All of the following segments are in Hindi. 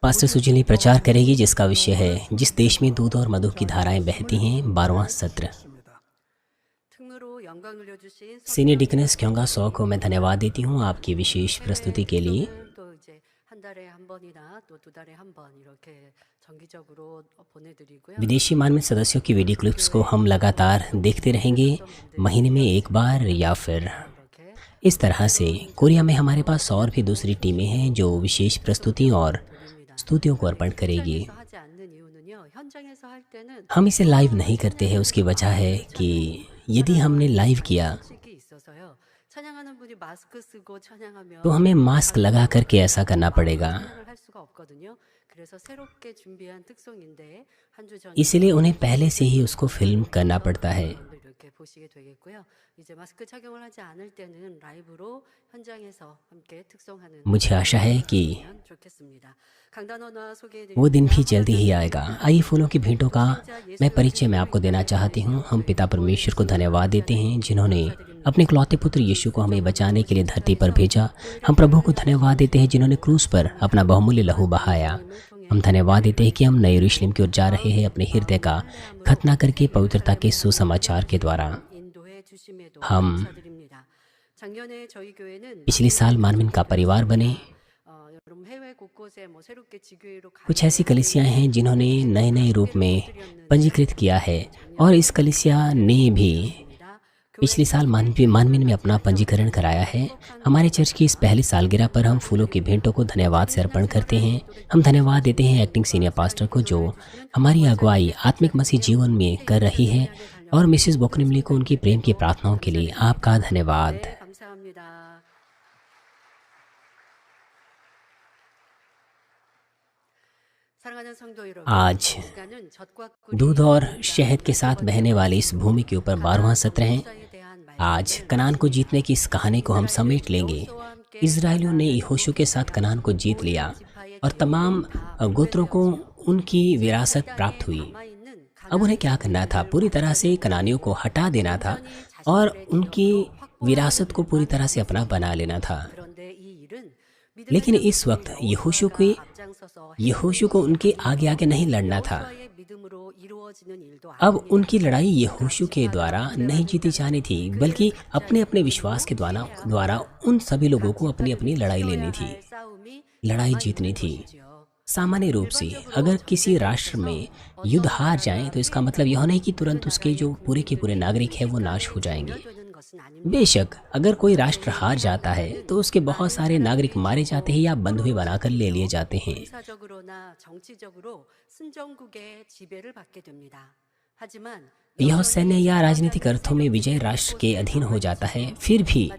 पास्टर सुजीली प्रचार करेगी जिसका विषय है जिस देश में दूध और मधु की धाराएं बहती हैं, 12वां सत्र। सीनियर डिकनेस क्योंगा सौ को मैं धन्यवाद देती हूँ आपकी विशेष प्रस्तुति के लिए। विदेशी मानवीय सदस्यों की वीडियो क्लिप्स को हम लगातार देखते रहेंगे, महीने में एक बार या फिर इस तरह से। कोरिया में हमारे पास और भी दूसरी टीमें हैं जो विशेष प्रस्तुति और स्तुतियों को अर्पण करेगी। हम इसे लाइव नहीं करते हैं, उसकी वजह है कि यदि हमने लाइव किया तो हमें मास्क लगा करके ऐसा करना पड़ेगा, इसलिए उन्हें पहले से ही उसको फिल्म करना पड़ता है। मुझे आशा है कि वो दिन भी जल्दी ही आएगा। आइए फूलों की भेंटों का मैं परिचय मैं आपको देना चाहती हूँ। हम पिता परमेश्वर को धन्यवाद देते हैं जिन्होंने अपने इकलौते पुत्र यीशु को हमें बचाने के लिए धरती पर भेजा। हम प्रभु को धन्यवाद देते हैं जिन्होंने क्रूस पर अपना बहुमूल्य लहू बहाया। हम धन्यवाद देते हैं कि हम नए यरूशलेम की ओर जा रहे हैं अपने हृदय का खतना करके पवित्रता के सुसमाचार के द्वारा। हम पिछले साल मानवीन का परिवार बने। कुछ ऐसी कलीसियाँ हैं जिन्होंने नए नए रूप में पंजीकृत किया है और इस कलीसिया ने भी पिछले साल मानवीन में अपना पंजीकरण कराया है। हमारे चर्च की इस पहली सालगिरह पर हम फूलों की भेंटों को धन्यवाद से अर्पण करते हैं। हम धन्यवाद देते हैं एक्टिंग सीनियर पास्टर को जो हमारी अगुवाई आत्मिक मसीह जीवन में कर रही है, और मिसेस बोकनिमली को उनकी प्रेम की प्रार्थनाओं के लिए आपका धन्यवाद। आज दूध और शहद के साथ बहने वाली इस भूमि के ऊपर 12वां सत्र है। आज कनान को जीतने की इस कहानी को हम समेट लेंगे। इजरायलियों ने यहोशू के साथ कनान को जीत लिया और तमाम गोत्रों को उनकी विरासत प्राप्त हुई। अब उन्हें क्या करना था? पूरी तरह से कनानियों को हटा देना था और उनकी विरासत को पूरी तरह से अपना बना लेना था। लेकिन इस वक्त यहोशू को उनके आगे आगे नहीं लड़ना था। अब उनकी लड़ाई यहोशू के द्वारा नहीं जीती जानी थी, बल्कि अपने अपने विश्वास के द्वारा उन सभी लोगों को अपनी अपनी लड़ाई लेनी थी, लड़ाई जीतनी थी। सामान्य रूप से अगर किसी राष्ट्र में युद्ध हार जाए तो इसका मतलब यह नहीं कि तुरंत उसके जो पूरे के पूरे नागरिक हैं वो नाश हो जाएंगे। बेशक अगर कोई राष्ट्र हार जाता है तो उसके बहुत सारे नागरिक मारे जाते हैं या बंधुए बनाकर ले लिए जाते हैं। यह सैन्य या राजनीतिक अर्थों में विजय राष्ट्र के अधीन हो जाता है। फिर भी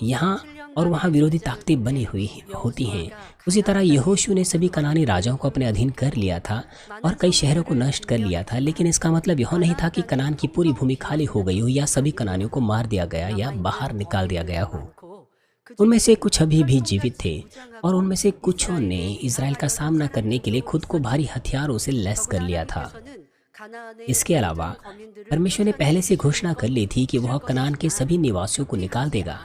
यहाँ और वहाँ विरोधी ताकतें बनी हुई होती हैं। उसी तरह यहोशू ने सभी कनानी राजाओं को अपने अधीन कर लिया था और कई शहरों को नष्ट कर लिया था, लेकिन इसका मतलब यह नहीं था कि कनान की पूरी भूमि खाली हो गई हो या सभी कनानियों को मार दिया गया या बाहर निकाल दिया गया हो। उनमें से कुछ अभी भी जीवित थे और उनमें से कुछों ने इजराइल का सामना करने के लिए खुद को भारी हथियारों से लैस कर लिया था। इसके अलावा परमेश्वर ने पहले से घोषणा कर ली थी कि वह कनान के सभी निवासियों को निकाल देगा,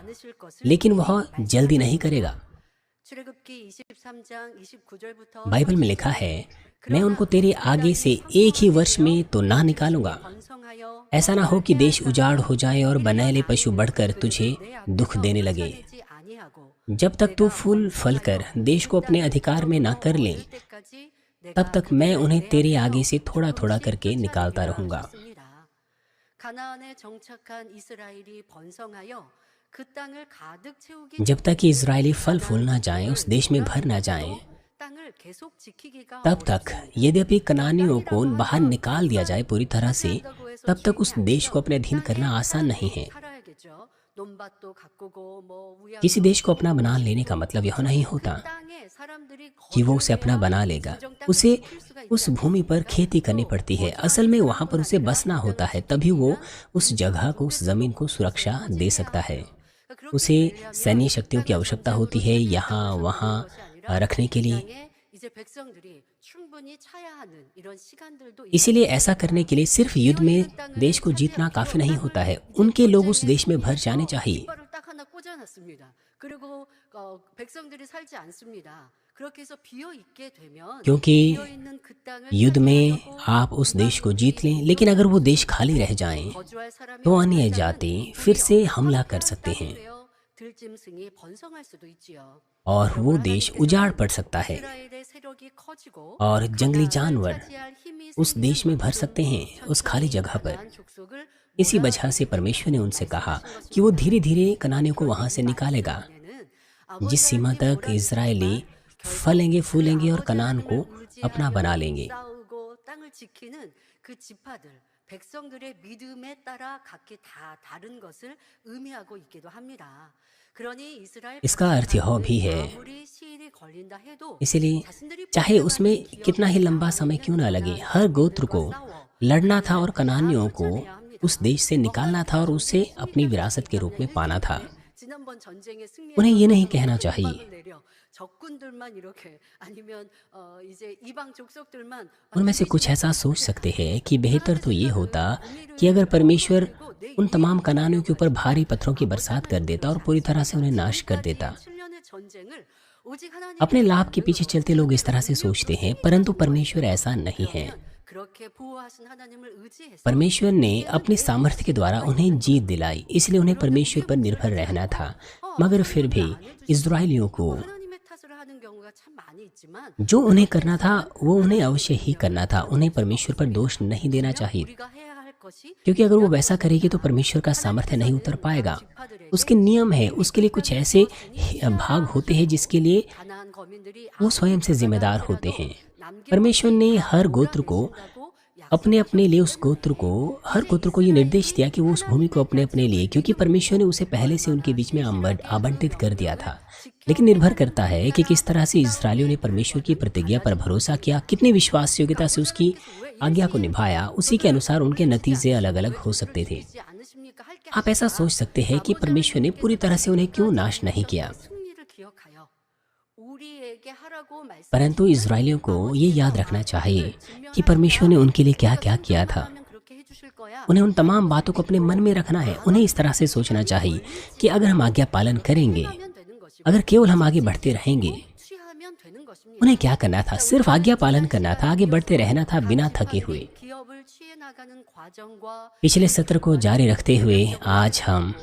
लेकिन वह जल्दी नहीं करेगा। बाइबल में लिखा है, मैं उनको तेरे आगे से एक ही वर्ष में तो ना निकालूंगा। ऐसा ना हो कि देश उजाड़ हो जाए और बनैले पशु बढ़कर तुझे दुख देने लगे। जब तक तू फूल फल कर देश को अपने अधिकार में ना कर ले, तब तक मैं उन्हें तेरे आगे से थोड़ा थोड़ा करके निकालता रहूंगा। जब तक कि इजरायली फल फूल ना जाएं, उस देश में भर ना जाएं, तब तक यद्यपि कनानियों को बाहर निकाल दिया जाए पूरी तरह से, तब तक उस देश को अपने अधीन करना आसान नहीं है। किसी देश को अपना बना लेने का मतलब यह नहीं होता कि वो उसे अपना बना लेगा। उसे उस भूमि पर खेती करनी पड़ती है। असल में वहां पर उसे बसना होता है, तभी वो उस जगह को, उस जमीन को सुरक्षा दे सकता है। उसे सैन्य शक्तियों की आवश्यकता होती है यहाँ वहाँ रखने के लिए। इसीलिए ऐसा करने के लिए सिर्फ युद्ध में देश को जीतना काफी नहीं होता है। उनके लोग उस देश में भर जाने चाहिए। 그리고 백성들이 살지 않습니다. 그렇게 해서 비어 있게 되면 क्योंकि 비어 있는 그 땅을 युद्ध में 차지하려고 आप उस देश को जीत लें, लेकिन अगर वो देश खाली रह जाएं, 거주할 사람이 तो 없는 अन्य 땅은 जाति फिर 오히려 से हमला कर 황폐한 सकते 땅이 हैं 되어 들짐승이 번성할 수도 있지요. और वो 그러므로 देश उजाड़ 하나님께서는 पड़ सकता है 이스라엘의 세력이 커지고 और जंगली 가나안을 जानवर 차지할 힘이 उस 생기는 देश में भर 것은 सकते हैं उस खाली जगह पर। 가나안 족속을 इसी वजह से परमेश्वर ने उनसे कहा कि वो धीरे धीरे कनानियों को वहां से निकालेगा। जिस सीमा तक इजरायली फलेंगे फूलेंगे और कनान को अपना बना लेंगे। 싸우고 땅을 지키는 그 지파들 백성들의 믿음에 따라 각기 다 다른 것을 의미하고 있기도 합니다. 그러니 이스라엘 इसका अर्थ यह भी है, 아무리 시일이 걸린다 해도 इसलिए 자신들이 चाहे 포기하지 उसमें कितना ही लंबा समय क्यों ना लगे, हर गोत्र को लड़ना था और कनानियों को उस देश से निकालना था और उसे अपनी विरासत के रूप में पाना था। 지난번 전쟁에 승리해서 उन्हें ये नहीं कहना चाहिए, 음악을 내려 적군들만 이렇게 아니면 이제 이방 족속들만 उनमें से कुछ ऐसा सोच सकते हैं कि बेहतर तो ये होता कि अगर परमेश्वर उन तमाम कनानियों के ऊपर भारी पत्थरों की बरसात कर देता और पूरी तरह से उन्हें नाश कर देता। 7년의 전쟁을 오직 하나님 अपने लाभ के पीछे चलते लोग इस तरह से सोचते हैं, परंतु परमेश्वर ऐसा नहीं है। 그렇게 보호하신 하나님을 의지해서 परमेश्वर ने अपनी सामर्थ्य के द्वारा उन्हें जीत दिलाई, इसलिए उन्हें परमेश्वर पर निर्भर रहना था। मगर फिर भी इजरायलियों को 하나님의 탓을 하는 경우가 참 많이 있지만 जो उन्हें करना था वो उन्हें अवश्य ही करना था। उन्हें परमेश्वर पर दोष नहीं देना चाहिए, 우리가 해야 할 것이 क्योंकि अगर वो वैसा करेगी तो परमेश्वर का सामर्थ्य नहीं उतर पाएगा। उसके नियम है, उसके लिए कुछ ऐसे भाग होते हैं जिसके लिए 가나안 거민들이 वो स्वयं से जिम्मेदार होते हैं। परमेश्वर ने हर गोत्र को अपने अपने लिए हर गोत्र को ये निर्देश दिया कि वो उस भूमि को अपने अपने लिए, क्योंकि परमेश्वर ने उसे पहले से उनके बीच में आवंटित कर दिया था। लेकिन निर्भर करता है कि किस तरह से इस्राएलियों ने परमेश्वर की प्रतिज्ञा पर भरोसा किया, कितनी विश्वास योग्यता से उसकी आज्ञा को निभाया। उसी के अनुसार उनके नतीजे अलग अलग हो सकते थे। 되지 않으십니까? 할게 आप ऐसा सोच सकते हैं कि परमेश्वर ने पूरी तरह से उन्हें क्यों नाश नहीं किया, 승리를 기억하여 우리에게 하라고 말씀 परंतु इस्राएलियों को ये याद रखना चाहिए कि परमेश्वर ने उनके लिए क्या क्या किया था। 하면 그렇게 해주실 거야. उन्हें उन तमाम बातों को अपने मन में रखना है। उन्हें इस तरह से सोचना चाहिए कि अगर हम आज्ञा पालन करेंगे, 하면 되는 것이고 अगर केवल हम आगे बढ़ते रहेंगे, 취하면 되는 것입니다. उन्हें क्या करना था? सिर्फ आज्ञा पालन करना था, आगे बढ़ते रहना था बिना थके हुए। 기업을 취해 나가는 과정과 पिछले सत्र को जारी रखते हुए आज हम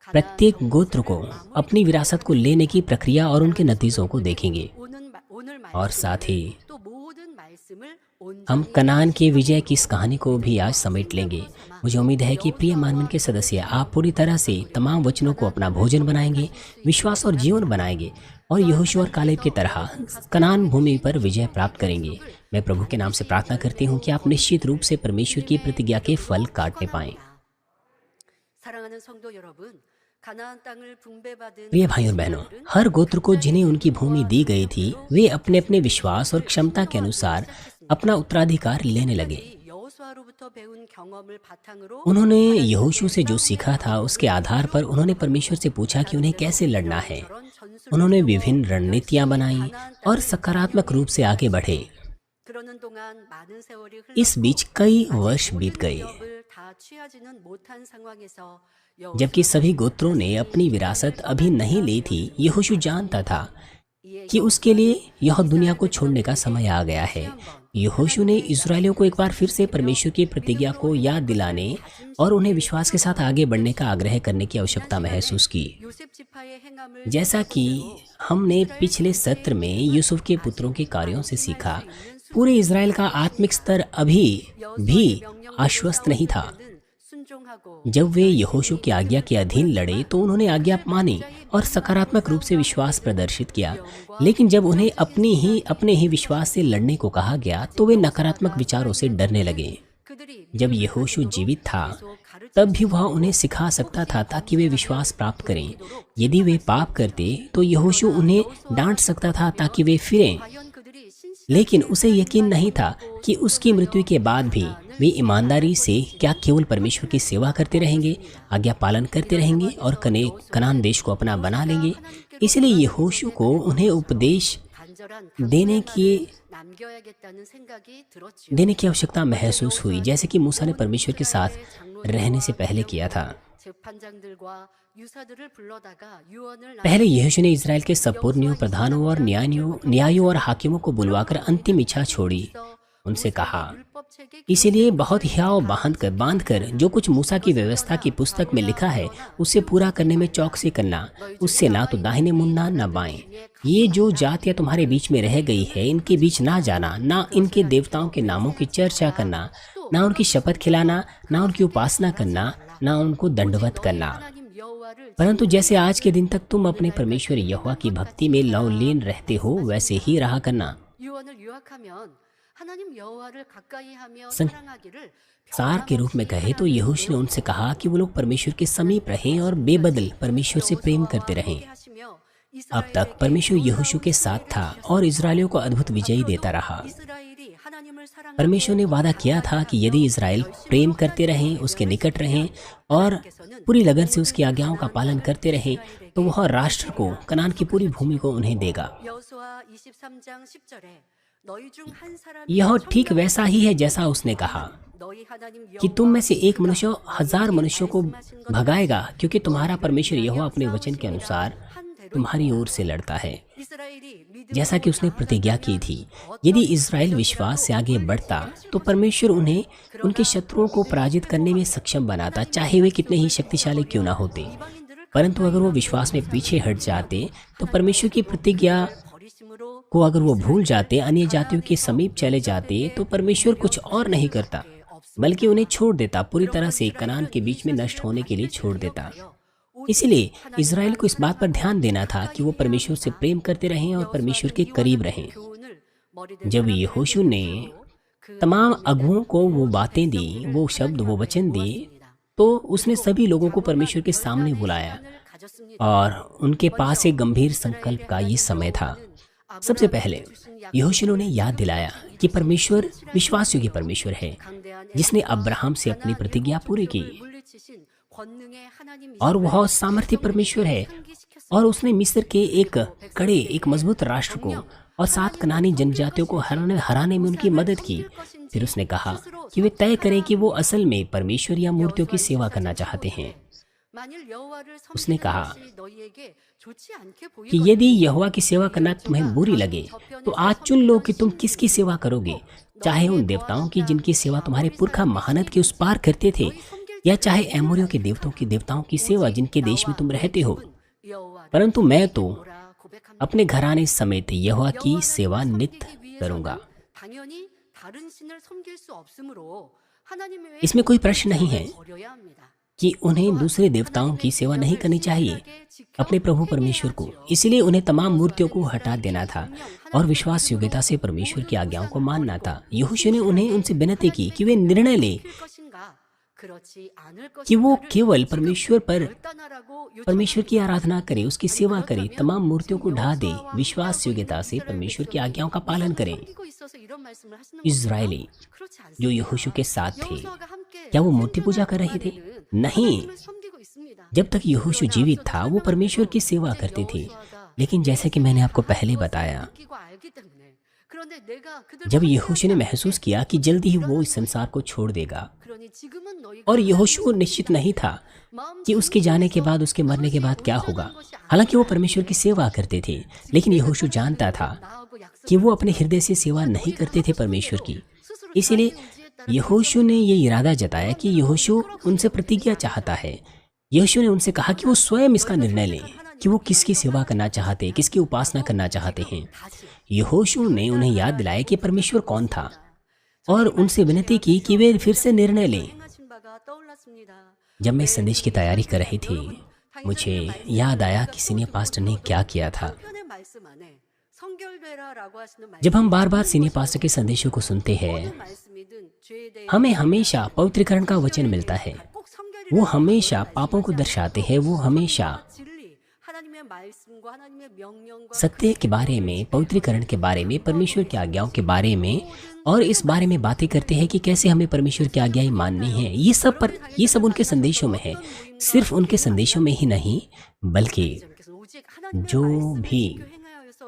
प्रत्येक गोत्र को अपनी विरासत को लेने की प्रक्रिया और उनके नतीजों को देखेंगे 오늘 और साथ ही 또 모든 말씀을 हम 온전히 कनान के विजय की इस कहानी को भी आज समेट लेंगे। मुझे उम्मीद है कि प्रिय मानवन के सदस्य आप पूरी तरह से तमाम वचनों को अपना भोजन बनाएंगे, विश्वास और जीवन बनाएंगे और यहोशू और कालेब की तरह कनान भूमि पर विजय प्राप्त करेंगे। मैं प्रभु के नाम से प्रार्थना करती हूँ कि आप निश्चित रूप से परमेश्वर की प्रतिज्ञा के फल काटने पाएं। 사랑하는 성도 여러분, 가나안 땅을 분배받은 प्रिय भाइयों और बहनों, हर गोत्र को जिन्हें उनकी भूमि दी गई थी वे अपने अपने विश्वास और क्षमता के अनुसार अपना उत्तराधिकार लेने लगे। 여호수아로부터 배운 경험을 바탕으로 उन्होंने यहोशू से जो सीखा था उसके आधार पर उन्होंने परमेश्वर से पूछा कि उन्हें कैसे लड़ना है। 그런 전술 उन्होंने विभिन्न रणनीतियां बनाई और सकारात्मक रूप से आगे बढ़े। 그러는 동안 많은 세월이 इस बीच कई वर्ष बीत गए, 기업을 다 취하지는 못한 상황에서 जबकि सभी गोत्रों ने अपनी विरासत अभी नहीं ली थी। यहोशू जानता था कि उसके लिए यह दुनिया को छोड़ने का समय आ गया है। यहोशू ने इस्राएलियों को एक बार फिर से परमेश्वर की प्रतिज्ञा को याद दिलाने और उन्हें विश्वास के साथ आगे बढ़ने का आग्रह करने की आवश्यकता महसूस की। 요셉 지파의 행함을 जैसा कि हमने पिछले सत्र में यूसुफ के पुत्रों के कार्यों से सीखा, पूरे इज़राइल का आत्मिक स्तर अभी भी आश्वस्त नहीं था। 순종하고 जब वे यहोशू की आज्ञा के अधीन लड़े तो उन्होंने आज्ञा मानी और सकारात्मक रूप से विश्वास प्रदर्शित किया। लेकिन जब उन्हें अपने ही विश्वास से लड़ने को कहा गया तो वे नकारात्मक विचारों से डरने लगे। 그들이 जब यहोशू जीवित था तब भी वह उन्हें सिखा सकता था ताकि वे विश्वास प्राप्त करें। यदि वे पाप करते तो यहोशू उन्हें डांट सकता था ताकि वे फिरें। 과연 그들이 लेकिन उसे यकीन नहीं था कि उसकी मृत्यु के बाद भी वे ईमानदारी से क्या केवल परमेश्वर की सेवा करते रहेंगे, आज्ञा पालन करते रहेंगे और कनान देश को अपना बना लेंगे। इसलिए यहोशू को उन्हें उपदेश देने की 남겨야겠다는 생각이 들었지요. देने की आवश्यकता महसूस हुई, जैसे कि मूसा ने परमेश्वर के साथ रहने से पहले किया था। 재판장들과 유사들을 불러다가 유언을 पहले यहोशू ने इज़राइल के सब पुरनियों, प्रधानों और न्यायों और हाकिमों को बुलवाकर अंतिम इच्छा छोड़ी। उनसे कहा, इसीलिए बहुत हियाव बांध कर जो कुछ मूसा की व्यवस्था की पुस्तक में लिखा है उसे पूरा करने में चौकसी करना, उससे ना तो दाहिने मुड़ना न बाएं। ये जो जातियां तुम्हारे बीच में रह गई है, इनके बीच ना जाना, ना इनके देवताओं के नामों की चर्चा करना, ना उनकी शपथ खिलाना, ना उनकी उपासना करना, ना उनको दंडवत करना। परंतु जैसे आज के दिन तक तुम अपने परमेश्वर यहोवा की भक्ति में लवलीन रहते हो, वैसे ही रहा करना। 유언을 요약하면 하나님 여호와를 가까이 하며 सन- 사랑하기를 सार के रूप में कहे तो यहोशू ने उनसे कहा कि वो लोग परमेश्वर के समीप रहें और बेबदल परमेश्वर से प्रेम करते रहें। अब तक परमेश्वर यहोशू के साथ था और इजरायलियों को अद्भुत विजयी देता रहा। परमेश्वर ने वादा किया था कि यदि इजराइल प्रेम करते रहें, उसके निकट रहें और पूरी लगन से उसकी आज्ञाओं का पालन करते रहें, तो वह राष्ट्र को, कनान की पूरी भूमि को उन्हें देगा। 여호수아 23장 10절에 너희 중 한 사람이 यह ठीक वैसा ही है जैसा उसने कहा 너희 하나님 कि तुम में से एक मनुष्य 1000 मनुष्यों को भगाएगा, क्योंकि तुम्हारा परमेश्वर यहोवा अपने वचन के अनुसार तुम्हारी ओर से लड़ता है, 이스라엘이 जैसा कि उसने प्रतिज्ञा की थी। यदि इज़राइल विश्वास से आगे बढ़ता तो परमेश्वर उन्हें उनके शत्रुओं को पराजित करने में सक्षम बनाता, चाहे वे कितने ही शक्तिशाली क्यों ना होते। परंतु अगर वो विश्वास में पीछे हट जाते तो परमेश्वर की प्रतिज्ञा 버리심으로 को अगर वो भूल जाते, अन्य जातियों के समीप चले जाते, तो परमेश्वर कुछ और नहीं करता बल्कि उन्हें छोड़ देता, पूरी तरह से कनान के बीच में नष्ट होने के लिए छोड़ देता। इसलिए इज़राइल को इस बात पर ध्यान देना था कि वो परमेश्वर से प्रेम करते रहें और परमेश्वर के करीब रहें। 교훈을 머리들 जब यहोशू ने तमाम अगुओं को वो बातें दी, वो शब्द, वो वचन दिए, तो उसने सभी लोगों को परमेश्वर के सामने बुलाया और उनके पास एक गंभीर संकल्प का ये समय था। सबसे पहले यहोशू ने याद दिलाया कि परमेश्वर विश्वास योग्य परमेश्वर है, जिसने अब्राहम से अपनी प्रतिज्ञा पूरी की, और वह सामर्थ्य परमेश्वर है, और उसने मिस्र के एक मजबूत राष्ट्र को और 7 कनानी जनजातियों को हराने में उनकी मदद की। फिर उसने कहा कि वे तय करें कि वो असल में परमेश्वर या मूर्तियों की सेवा करना चाहते हैं। उसने कहा कि यदि यहोवा की सेवा करना तुम्हें बुरी लगे तो आज चुन लो कि तुम किसकी सेवा करोगे, चाहे उन देवताओं की जिनकी सेवा तुम्हारे पुरखा महानद के उस पार करते थे, या चाहे एमोरियों के देवताओं की सेवा जिनके देश में तुम रहते हो। परंतु मैं तो अपने घराने समेत यहोवा की सेवा नित्य करूंगा। इसमें कोई प्रश्न नहीं है कि उन्हें दूसरे देवताओं की सेवा नहीं करनी चाहिए, अपने प्रभु परमेश्वर को। इसलिए उन्हें तमाम मूर्तियों को हटा देना था और विश्वास योग्यता से परमेश्वर की आज्ञाओं को मानना था। यहोशू ने उन्हें उनसे विनती की कि वे निर्णय ले कि वो केवल परमेश्वर की आराधना करे, उसकी सेवा करे, तमाम मूर्तियों को ढा दे, विश्वास योग्यता से परमेश्वर की आज्ञाओं का पालन करें। इज़राइली जो यहोशू के साथ थे, क्या वो मूर्ति पूजा कर रहे थे? नहीं। जब तक यहोशू जीवित था वो परमेश्वर की सेवा करते थे। लेकिन जैसे कि मैंने आपको पहले बताया, जब यहोशू ने महसूस किया कि जल्दी ही वो इस संसार को छोड़ देगा, और यहोशू निश्चित नहीं था कि उसके जाने के बाद, उसके मरने के बाद क्या होगा। हालांकि वो परमेश्वर की सेवा करते थे, लेकिन यहोशू जानता था कि वो अपने हृदय से सेवा नहीं करते थे परमेश्वर की। इसलिए यहोशू ने ये इरादा जताया कि यहोशू उनसे प्रतिज्ञा चाहता है। यहोशू ने उनसे कहा कि वो स्वयं इसका निर्णय लें कि वो किसकी सेवा करना चाहते, किसकी उपासना करना चाहते हैं। यहोशू ने उन्हें याद दिलाया कि परमेश्वर कौन था और उनसे विनती की कि वे फिर से निर्णय लें। जब मैं इस संदेश की तैयारी कर रही थी, मुझे याद आया कि सीनियर पास्टर ने क्या किया था। जब हम बार बार सीनियर पास्टर के संदेशों को सुनते हैं, हमें हमेशा पवित्रीकरण का वचन मिलता है। वो हमेशा पापों को दर्शाते हैं, वो हमेशा सत्य के बारे में, पवित्रीकरण के बारे में, परमेश्वर की आज्ञाओं के बारे में और इस बारे में बातें करते हैं कि कैसे हमें परमेश्वर की आज्ञाएं माननी है। ये सब उनके संदेशों में है। सिर्फ उनके संदेशों में ही नहीं, बल्कि जो भी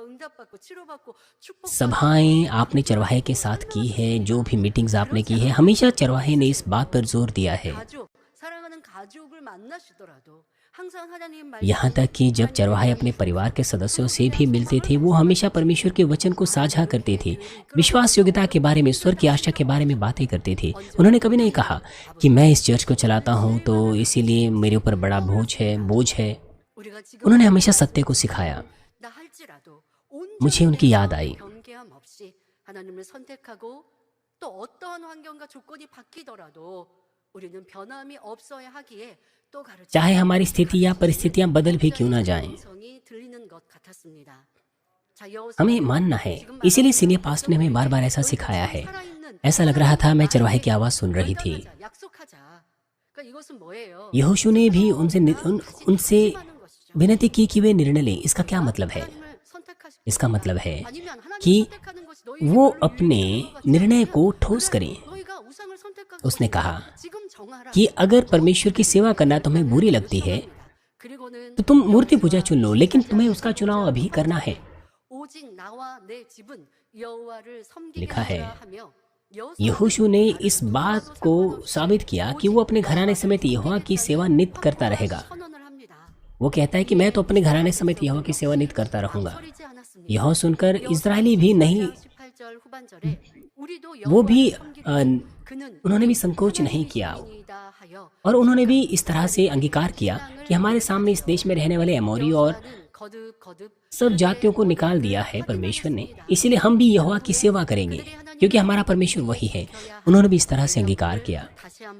응답받고 치료받고 축복받고 सभाएं आपने चरवाहे के साथ की है, जो भी मीटिंग्स आपने की है, हमेशा चरवाहे ने इस बात पर जोर दिया है। 가족, 사랑하는 가족을 만나시더라도 항상 하나님 यहाँ तक कि जब चरवाहे अपने परिवार के सदस्यों से भी मिलते थे, वो हमेशा परमेश्वर के वचन को साझा करते थे, विश्वास योग्यता के बारे में, स्वर्ग की आशा के बारे में बातें करते थे। उन्होंने कभी नहीं कहा कि मैं इस चर्च को चलाता हूँ तो इसीलिए मेरे ऊपर बड़ा बोझ है। 우리가 지금 उन्होंने हमेशा सत्य को सिखाया। 나 할지라도 मुझे उनकी याद आई। 경계함 없이 하나님을 선택하고 또 어떠한 환경과 조건이 바뀌더라도 우리는 변함이 없어야 하기에 또 가르쳐 चाहे हमारी स्थिति या परिस्थितियां बदल भी क्यों ना जाएं, 음성이 들리는 것 같았습니다. 자, 여호수아 हमें मानना है। इसीलिए सीनियर पास्ट ने हमें बार बार ऐसा सिखाया है। ऐसा लग रहा था मैं चरवाहे की आवाज़ सुन रही थी। 약속하자. 그러니까 이것은 뭐예요? यहोशू ने भी उनसे विनती की कि वे निर्णय लें। इसका क्या मतलब है? 하나님을 선택하시 इसका मतलब है 아니면 하나님 कि 선택하는 것이 너희에게 वो 불리한 अपने 것이 निर्णय को ठोस करें। 너희가 우상을 선택한 उसने 것이 कहा 지금 정하라. कि अगर परमेश्वर की सेवा करना तुम्हें बुरी लगती है 그리고는 तो तुम मूर्ति पूजा चुन लो, लेकिन तुम्हें उसका चुनाव अभी करना है। 오직 나와 내 집은 여호와를 섬기게 लिखा है, 하라 하며 यहोशू ने इस बात को साबित किया कि वो अपने घराने समेत यहोवा की सेवा नित्य करता रहेगा। 선언을 합니다. वो कहता है कि मैं तो अपने घराने समेत यहोवा की सेवा नित्य करता रहूंगा। 서리지 않았습니다. यह सुनकर इजरायली भी नहीं, 18절 후반절에 우리도 वो भी 여호와를 섬기고 그는 उन्होंने भी संकोच नहीं किया 주인이다 하여 और उन्होंने भी इस तरह से अंगीकार किया कि हमारे सामने इस देश में रहने वाले एमोरी और 거듭 सब जातियों को निकाल दिया है परमेश्वर ने, इसीलिए हम भी यहोवा की सेवा करेंगे क्योंकि हमारा परमेश्वर वही है। उन्होंने भी इस तरह से अंगीकार किया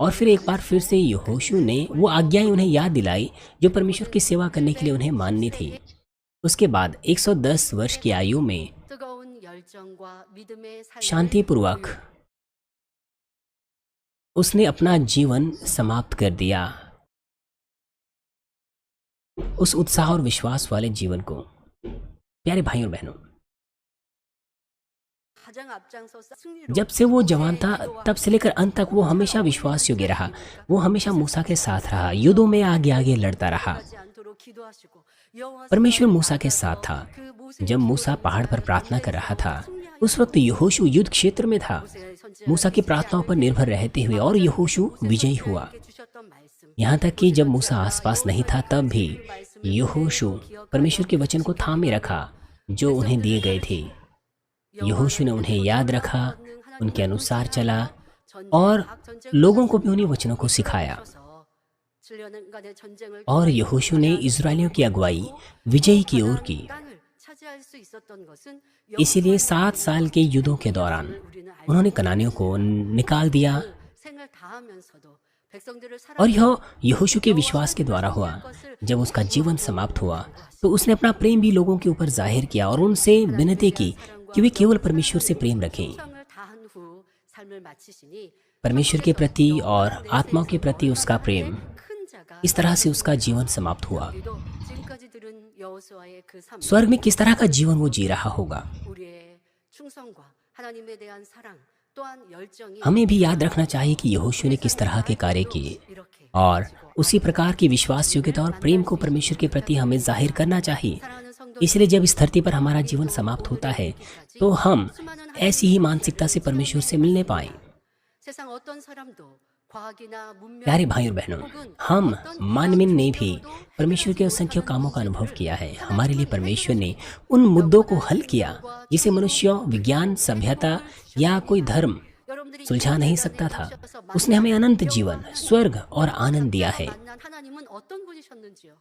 और फिर एक बार फिर से यहोशू ने वो आज्ञाएं उन्हें याद दिलाई जो परमेश्वर की सेवा करने के लिए उन्हें माननी थी। उसके बाद 110 वर्ष की आयु में 뜨거운 열정과 믿음의 삶을 शांतिपूर्वक उसने अपना जीवन समाप्त कर दिया, उस उत्साह और विश्वास वाले जीवन को। प्यारे भाइयों और बहनों, 가장 앞장서서 승리로 जब से वो जवान था तब से लेकर अंत तक वो हमेशा विश्वास योग्य रहा। वो हमेशा मूसा के साथ रहा, युद्धों में आगे आगे लड़ता रहा। 하지 않도록 기도하시고 여호와 परमेश्वर मूसा के साथ था। 그 모세 जब मूसा पहाड़ पर प्रार्थना कर रहा था उस वक्त यहोशू युद्ध क्षेत्र में था। मूसा की प्रार्थनाओं पर निर्भर रहते हुए और यहोशू विजयी हुआ। 주셨던 말씀 यहाँ तक कि जब मूसा आसपास नहीं था तब भी यहोशू परमेश्वर के वचन को थामे रखा जो उन्हें दिए गए थे। यहोशू ने उन्हें याद रखा, उनके अनुसार चला और लोगों को भी उन्हीं वचनों को सिखाया। 7년간의 전쟁을 और यहोशू ने इजरायलियों की अगुवाई विजयी की ओर की। 땅을 차지할 수 있었던 것은 इसीलिए 7 साल के युद्धों के दौरान 우리는 알 उन्होंने कनानियों को निकाल दिया 생을 다하면서도 백성들을 और यह यहोशू के विश्वास के द्वारा हुआ। जब उसका जीवन समाप्त हुआ तो उसने अपना प्रेम भी लोगों के ऊपर जाहिर किया और उनसे विनती की कि वे केवल परमेश्वर से प्रेम रखें। 사랑을 다한 후 삶을 마치시니 परमेश्वर के प्रति और आत्माओं के प्रति उसका प्रेम, 큰 자가 इस तरह से उसका जीवन समाप्त हुआ। 우리도 지금까지 들은 여호수아의 그 삶, स्वर्ग में किस तरह का जीवन वो जी रहा होगा, 우리의 충성과 하나님에 대한 사랑 또한 열정이 हमें भी याद रखना चाहिए कि यहोशू ने किस तरह के कार्य किए 이렇게 और उसी प्रकार की विश्वास योग्यता और प्रेम को परमेश्वर के प्रति हमें जाहिर करना चाहिए। 사랑하는 성도 इसलिए जब इस धरती पर हमारा जीवन समाप्त होता है तो हम ऐसी ही मानसिकता से परमेश्वर से मिलने पाए। 세상 어떤 사람도 과학이나 문명 प्यारे भाइयों और बहनों, हम मानवीय ने भी परमेश्वर के असंख्य कामों का अनुभव किया है। हमारे लिए परमेश्वर ने उन मुद्दों को हल किया जिसे मनुष्य, विज्ञान, सभ्यता या कोई धर्म 여러분들이 सुलझा नहीं सकता था। उसने हमें अनंत जीवन, स्वर्ग और आनंद दिया है। 만난 하나님은 어떤 분이셨는지요?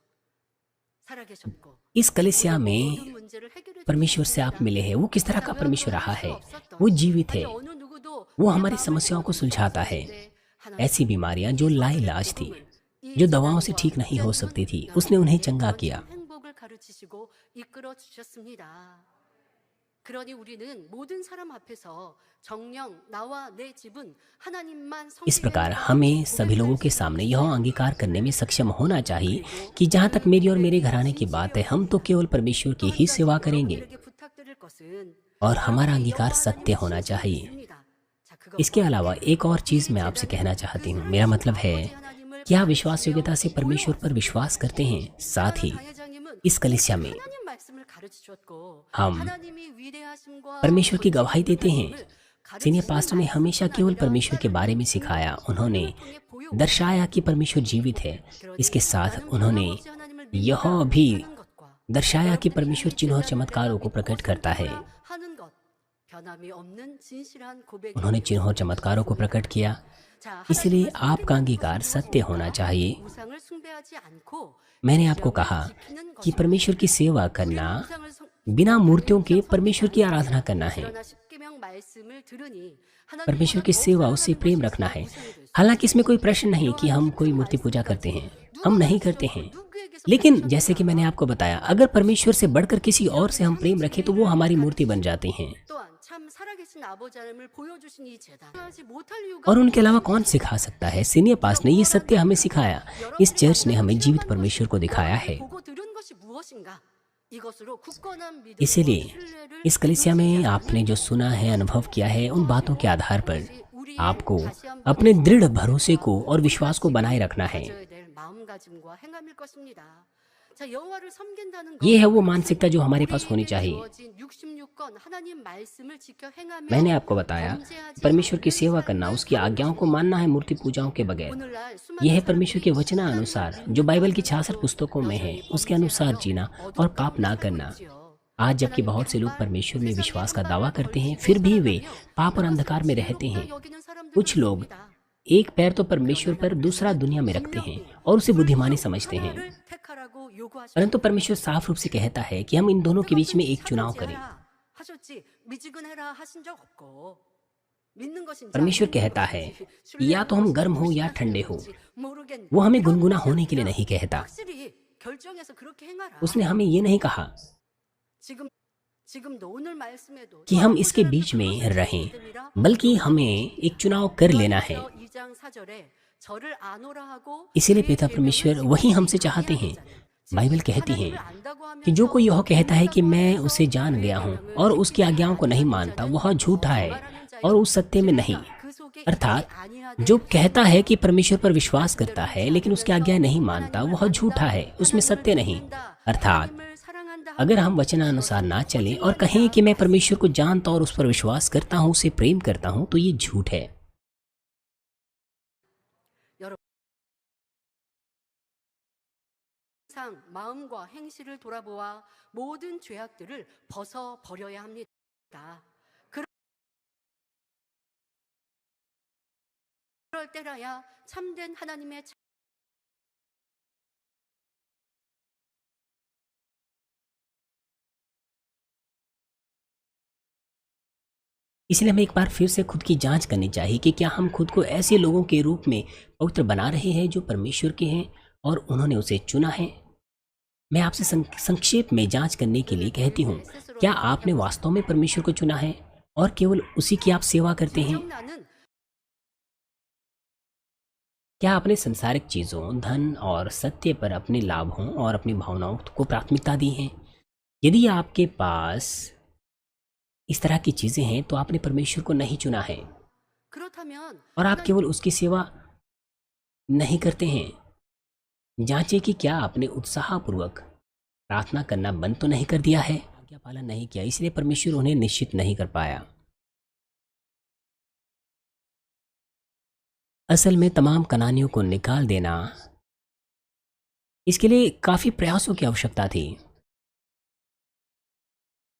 살아계셨고 इस कलिसिया में 모든 문제를 해결해 परमेश्वर से आप मिले हैं। वो किस तरह का परमेश्वर रहा है? वो जीवित है, 어느 누구도 वो हमारी समस्याओं को सुलझाता है। ऐसी बीमारियां जो लाइलाज थी, जो दवाओं से ठीक नहीं हो सकती थी, उसने उन्हें चंगा किया। 행복을 가르치시고 이끌어 주셨습니다. 그러니 우리는 모든 사람 앞에서 정령 나와 내 집은 하나님만 इस प्रकार हमें सभी लोगों के सामने यह अंगीकार करने में सक्षम होना चाहिए कि जहाँ तक मेरी और मेरे घराने की बात है, हम तो केवल परमेश्वर की ही सेवा करेंगे 부탁드릴 것은 और हमारा अंगीकार सत्य होना चाहिए। 있습니다. 자, 그거 इसके अलावा एक और चीज़ मैं आपसे कहना चाहती हूँ। मेरा मतलब है कि आप विश्वास योग्यता से परमेश्वर पर विश्वास करते हैं। साथ ही 회장님은 इस कलिसिया में 하나님 말씀을 가르쳐 हम परमेश्वर की गवाही देते हैं। सीनियर पास्टर ने हमेशा केवल परमेश्वर के बारे में सिखाया। उन्होंने दर्शाया कि परमेश्वर जीवित है। इसके साथ उन्होंने यह भी दर्शाया कि परमेश्वर चिन्ह और चमत्कारों को प्रकट करता है। उन्होंने चिन्ह और चमत्कारों को प्रकट किया। इसलिए आपका अंगीकार सत्य होना चाहिए। मैंने आपको कहा कि परमेश्वर की सेवा करना बिना मूर्तियों के परमेश्वर की आराधना करना है। परमेश्वर की सेवा, उससे प्रेम रखना है। हालांकि इसमें कोई प्रश्न नहीं कि हम कोई मूर्ति पूजा करते हैं, हम नहीं करते हैं। लेकिन जैसे कि मैंने आपको बताया, अगर परमेश्वर से बढ़कर किसी और से हम प्रेम रखें तो वो हमारी मूर्ति बन जाती हैं। और उनके अलावा कौन सिखा सकता है? सीनियर पास ने ये सत्य हमें सिखाया। इस चर्च ने हमें जीवित परमेश्वर को दिखाया है। इसीलिए इस कलीसिया में आपने जो सुना है, अनुभव किया है, उन बातों के आधार पर आपको अपने दृढ़ भरोसे को और विश्वास को बनाए रखना है। ये है वो मानसिकता जो हमारे पास होनी चाहिए। मैंने आपको बताया, परमेश्वर की सेवा करना, उसकी आज्ञाओं को मानना है मूर्ति पूजाओं के बगैर। यह है परमेश्वर के वचनानुसार जो बाइबल की 66 पुस्तकों में है, उसके अनुसार जीना और पाप ना करना। आज जबकि बहुत से लोग परमेश्वर में विश्वास का दावा करते हैं, फिर भी वे पाप और अंधकार में रहते हैं। कुछ लोग एक पैर तो परमेश्वर पर, दूसरा दुनिया में रखते हैं और उसे बुद्धिमानी समझते हैं। परंतु परमेश्वर साफ रूप से कहता है कि हम इन दोनों के बीच में एक चुनाव करें। परमेश्वर कहता है या तो हम गर्म हो या ठंडे हो। वो हमें गुनगुना होने के लिए नहीं कहता। उसने हमें ये नहीं कहा कि हम इसके बीच में रहें, बल्कि हमें एक चुनाव कर लेना है। इसीलिए पिता परमेश्वर वही हमसे चाहते हैं। बाइबल कहती है कि जो कोई यह कहता है कि मैं उसे जान गया हूँ और उसकी आज्ञाओं को नहीं मानता, वह झूठा है और उस सत्य में नहीं। अर्थात जो कहता है कि परमेश्वर पर विश्वास करता है लेकिन उसकी आज्ञा नहीं मानता, वह झूठा है, उसमें सत्य नहीं। अर्थात अगर हम वचनानुसार ना चलें और कहें कि मैं परमेश्वर को जानता और उस पर विश्वास करता हूँ, उसे प्रेम करता हूँ, तो ये झूठ है। 마음과 행실을 돌아보아 모든 죄악들을 벗어 버려야 합니다. 그럴 때라야 참된 하나님의 इसलिए हमें एक बार फिर से खुद की जांच करनी चाहिए कि क्या हम खुद को ऐसे लोगों के रूप में पवित्र बना रहे हैं जो परमेश्वर के हैं और उन्होंने उसे चुना है। मैं आपसे संक्षेप में जांच करने के लिए कहती हूँ, क्या आपने वास्तव में परमेश्वर को चुना है और केवल उसी की आप सेवा करते हैं? क्या आपने संसारिक चीज़ों, धन और सत्य पर अपने लाभों और अपनी भावनाओं को प्राथमिकता दी है? यदि आपके पास इस तरह की चीज़ें हैं तो आपने परमेश्वर को नहीं चुना है और आप केवल उसकी सेवा नहीं करते हैं। जांचें कि क्या आपने उत्साहपूर्वक प्रार्थना करना बंद तो नहीं कर दिया है, आज्ञा पालन नहीं किया, इसलिए परमेश्वर उन्हें निश्चित नहीं कर पाया। असल में तमाम कनानियों को निकाल देना, इसके लिए काफी प्रयासों की आवश्यकता थी।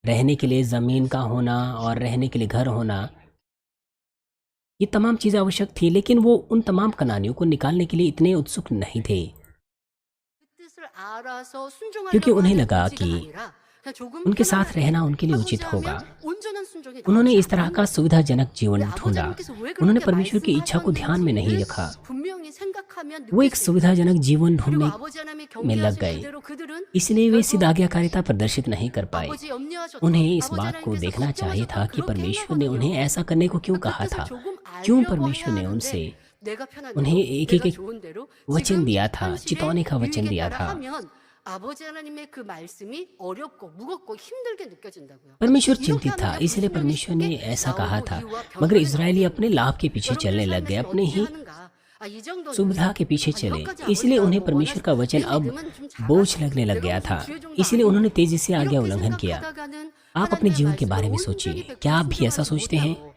रहने के लिए जमीन का होना और रहने के लिए घर होना, ये तमाम चीजें आवश्यक थी, लेकिन वो उन तमाम कनानियों को निकालने के लिए इतने उत्सुक नहीं थे, क्योंकि उन्हें लगा कि उनके साथ रहना उनके लिए उचित होगा। उन्होंने इस तरह का सुविधाजनक जीवन ढूंढा। उन्होंने परमेश्वर की इच्छा को ध्यान में नहीं रखा। वो एक सुविधाजनक जीवन ढूंढने में लग गए, इसलिए वे सिद्ध आज्ञाकारिता प्रदर्शित नहीं कर पाए। उन्हें इस बात को देखना चाहिए था कि परमेश्वर ने उन्हें ऐसा करने को क्यों कहा था, क्यों परमेश्वर ने उन्हें एक एक वचन दिया था, चितौनी का वचन दिया था। परमेश्वर चिंतित था, इसलिए परमेश्वर ने ऐसा कहा था। मगर इजरायली अपने लाभ के पीछे चलने लग गए, अपने ही 이 정도는 सुविधा के पीछे 몇 चले, 가지 इसलिए 아버지가 उन्हें 뭐 परमेश्वर का वचन अब 원하시는 좀 작아서 बोझ लगने लग 내가 गया 무슨 था, 주의 종도 इसलिए 아니고 उन्होंने तेजी से आज्ञा 이렇게 उल्लंघन किया। 생각하다가는 आप अपने 하나님의 जीवन के 말씀을 बारे में 온전히 सोचिए, 100% क्या आप भी ऐसा 순종하지 सोचते हैं 못하고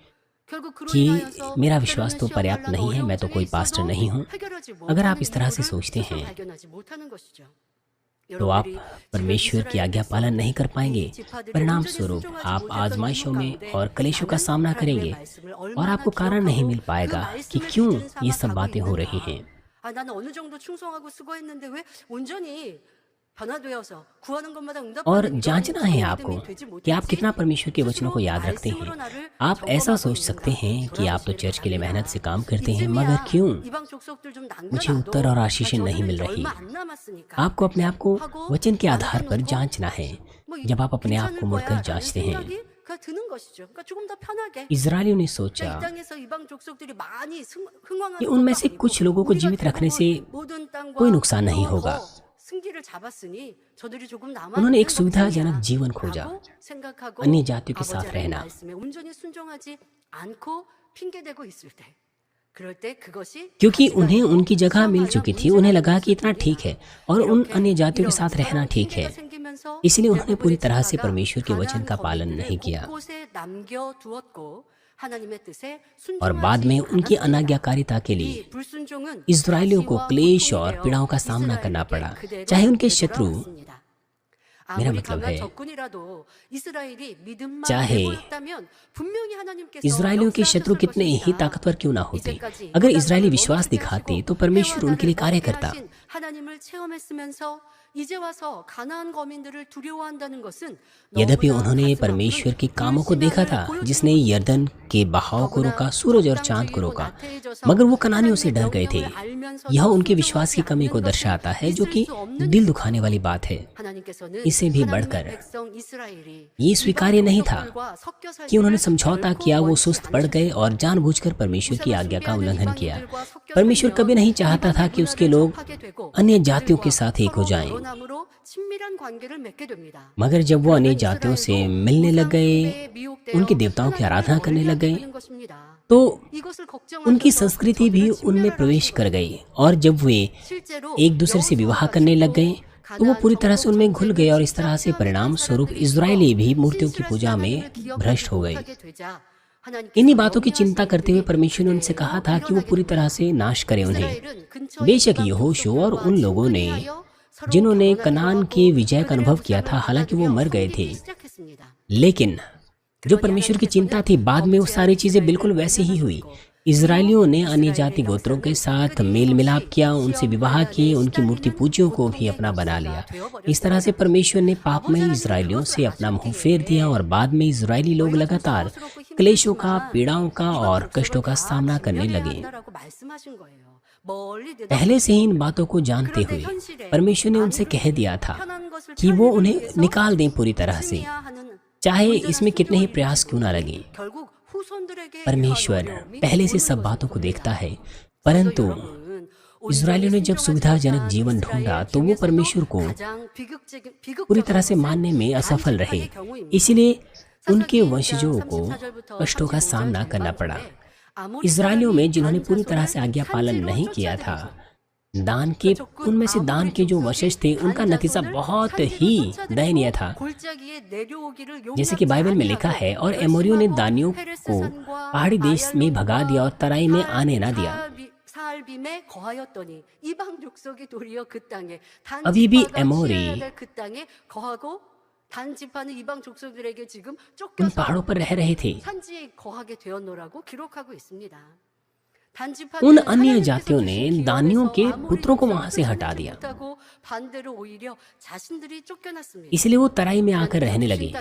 결국 그로 कि 인하여서 मेरा 때로는 विश्वास तो पर्याप्त 시험관란 नहीं है, मैं तो 어려움들이 कोई पास्टर 있어도 नहीं हूँ? 해결하지 अगर आप 못하는 इस तरह से 이유를 सोचते 스스로 हैं 발견하지 못하는 것이죠. तो आप 여러분들이 지금 परमेश्वर की 이스라엘 आज्ञा 백성, पालन नहीं कर 이 पाएंगे। 지파들이 परिणाम 온전히 स्वरूप 순종하지 आप 못했던 आजमाइशों 이유 में 가운데 और क्लेशों का 나는 सामना 하나님의 करेंगे 말씀을 और 얼마나 आपको कारण नहीं मिल 기억하고 그 पाएगा कि 말씀을 क्यों 기준 ये 삼아 सब 가고 बातें हो रही 있는가. हैं। 나는 어느 정도 충성하고 수고했는데 왜 온전히 변화되어서 구하는 것마다 और 응답받는 이런 जांचना है 믿음이 आपको 되지 कि आप 못했지? कितना परमेश्वर के वचनों को 스스로 याद रखते 말씀으로 हैं। 나를 आप ऐसा 점검하고 सोच सकते 있는가 हैं कि आप तो 돌아보시기를 चर्च के लिए मेहनत से 바랍니다. काम करते हैं, मगर 이쯤이야 क्यों 이방 족속들 좀 मुझे 남겨놔도 उत्तर और आशीषें नहीं 저들은 मिल 이제 रही। 얼마 안 남았으니까 आपको अपने आप को 하고 वचन के आधार पर 남겨놓고 जांचना है। 뭐 जब आप अपने आप 괜찮을 को मुड़कर 거야라는 जांचते हैं, 생각이 그냥 드는 것이죠. 그러니까 조금 더 편하게. इजरायलियों ने 그러니까 이 सोचा 땅에서 이방 족속들이 많이 कि 흥왕하는 उनमें 것도 से 아니고 कुछ लोगों को 우리가 जीवित रखने से 대부분 모든 땅과 कोई नुकसान नहीं 더 होगा। 승기를 잡았으니 저들이 조금 남아 उन्होंने 있는 एक सुविधाजनक 것뿐이야 जीवन खोजा, 라고 생각하고 अन्य जातियों के 아버지 साथ 하나님 रहना। 말씀에 온전히 순종하지 않고 핑계대고 있을 때 그럴 때 그것이 क्योंकि 가치가 उन्हें 있고 उनकी जगह मिल 수용하여 चुकी थी, 문제가 उन्हें 되는 लगा कि इतना ठीक है और उन 이렇게 अन्य जातियों के 이런 साथ रहना 서로 ठीक है, 핑계가 생기면서 इसलिए उन्होंने पूरी 대부분의 तरह से 지파가 परमेश्वर के वचन 가나안 का पालन नहीं 거민들을 किया 곳곳에 남겨두었고 하나님의 뜻에 और बाद में 순종하지 उनकी 않았습니다. अनाज्ञाकारिता के लिए 이 불순종은 इस्राएलियों को 가시와 क्लेश 고통이 और 되어 पीड़ाओं का सामना 이스라엘에게 करना पड़ा, 그대로 चाहे उनके शत्रु, 되돌아왔습니다. मेरा 아무리 मतलब 강한 है 적군이라도 이스라엘이 믿음만 चाहे 내보였다면 분명히 하나님께서 इजरायलियों के शत्रु 역사하셨을 कितने ही 것입니다. ताकतवर क्यों ना होते, 이제까지 अगर 이 इजरायली 땅을 विश्वास 멈추게 दिखाते 하시고 तो परमेश्वर 해와 उनके लिए 달을 कार्य 먹게 करता। 하신 하나님을 체험했으면서 이제 와서 가나안 거민들을 두려워한다는 것은 यद्यपि 너무나 उन्होंने 가슴 परमेश्वर 아픈 के कामों को देखा था, 불신앙을 जिसने 보여주는 यरदन के बहाव को रोका, 더구나 सूरज और 적당 चांद को 주의로 रोका, 나태해져서 मगर वो कनानियों से डर 하나님의 गए थे। 명령을 알면서도 यह उनके विश्वास की 순종하지 कमी को 않는 दर्शाता है, 것은 जो कि 있을 수 없는 दिल दुखाने वाली बात है। 하나님께서는 इससे भी 하나님의 बढ़कर 백성 이스라엘이 ये स्वीकार्य नहीं था 족속들과 섞여 कि उन्होंने 살기를 समझौता 결코 किया, वो 원치 सुस्त पड़ गए और जानबूझकर परमेश्वर की 우상을 आज्ञा का 숭배하는 उल्लंघन किया। 이방인들과 섞여 परमेश्वर कभी नहीं चाहता था कि उसके लोग 접하게 되고 अन्य जातियों के 그들과 साथ एक हो 서로 जाएं, 거론함으로 친밀한 관계를 맺게 됩니다. मगर जब वो अन्य 그러면 जातियों से 이스라엘도 मिलने लग 우상 गए, 숭배에 미혹되어 उनके देवताओं की आराधना 하나님을 करने लग 멀리하게 गए, 되는 것입니다. तो 이것을 उनकी 걱정하셔서 संस्कृति भी 저들을 उनमें 침멸하라는 प्रवेश कर 거예요. गई और जब वे 실제로 एक दूसरे से विवाह करने लग गए तो वो पूरी तरह से उनमें घुल गए और इस तरह से परिणाम स्वरूप इजरायली भी मूर्तियों की पूजा में भ्रष्ट हो गए। इन्हीं बातों की चिंता करते हुए परमेश्वर ने उनसे कहा था कि वो पूरी तरह से नाश करें उन्हें। बेशक यहोशू और उन लोगों ने जिन्होंने कनान के विजय का अनुभव किया था, हालांकि वो मर गए थे, लेकिन जो परमेश्वर की चिंता थी, बाद में वो सारी चीजें बिल्कुल वैसे ही हुई। इजरायलियों ने अन्य जाति गोत्रों के साथ मेल मिलाप किया, उनसे विवाह किए, उनकी मूर्ति पूजियों को भी अपना बना लिया। इस तरह से परमेश्वर ने पापमय इजरायलियों से अपना मुंह फेर दिया और बाद में इजरायली लोग लगातार क्लेशों का, पीड़ाओं का और कष्टों का सामना करने लगे। पहले से ही इन बातों को जानते हुए परमेश्वर ने उनसे कह दिया था कि वो उन्हें निकाल दें पूरी तरह से, चाहे इसमें कितने ही प्रयास क्यों ना लगे। परमेश्वर पहले से सब बातों को देखता है, परंतु इजरायलियों ने जब सुविधाजनक जीवन ढूंढा तो वो परमेश्वर को पूरी तरह से मानने में असफल रहे, इसलिए उनके वंशजों को कष्टों का सामना करना पड़ा। इजरायलियों में जिन्होंने पूरी तरह से आज्ञा पालन नहीं किया था, उनमें से दान के जो वंशज थे, उनका नतीजा बहुत ही दयनीय था। जैसे कि बाइबल में लिखा है, और एमोरियों ने दानियों को पहाड़ी देश में भगा दिया और तराई में आने ना दिया। अभी भी एमोरी उन पहाड़ों पर रह रहे थे। उन अन्य जातियों ने दानियों के पुत्रों को वहां से हटा दिया, इसलिए वो तराई में आकर रहने लगे।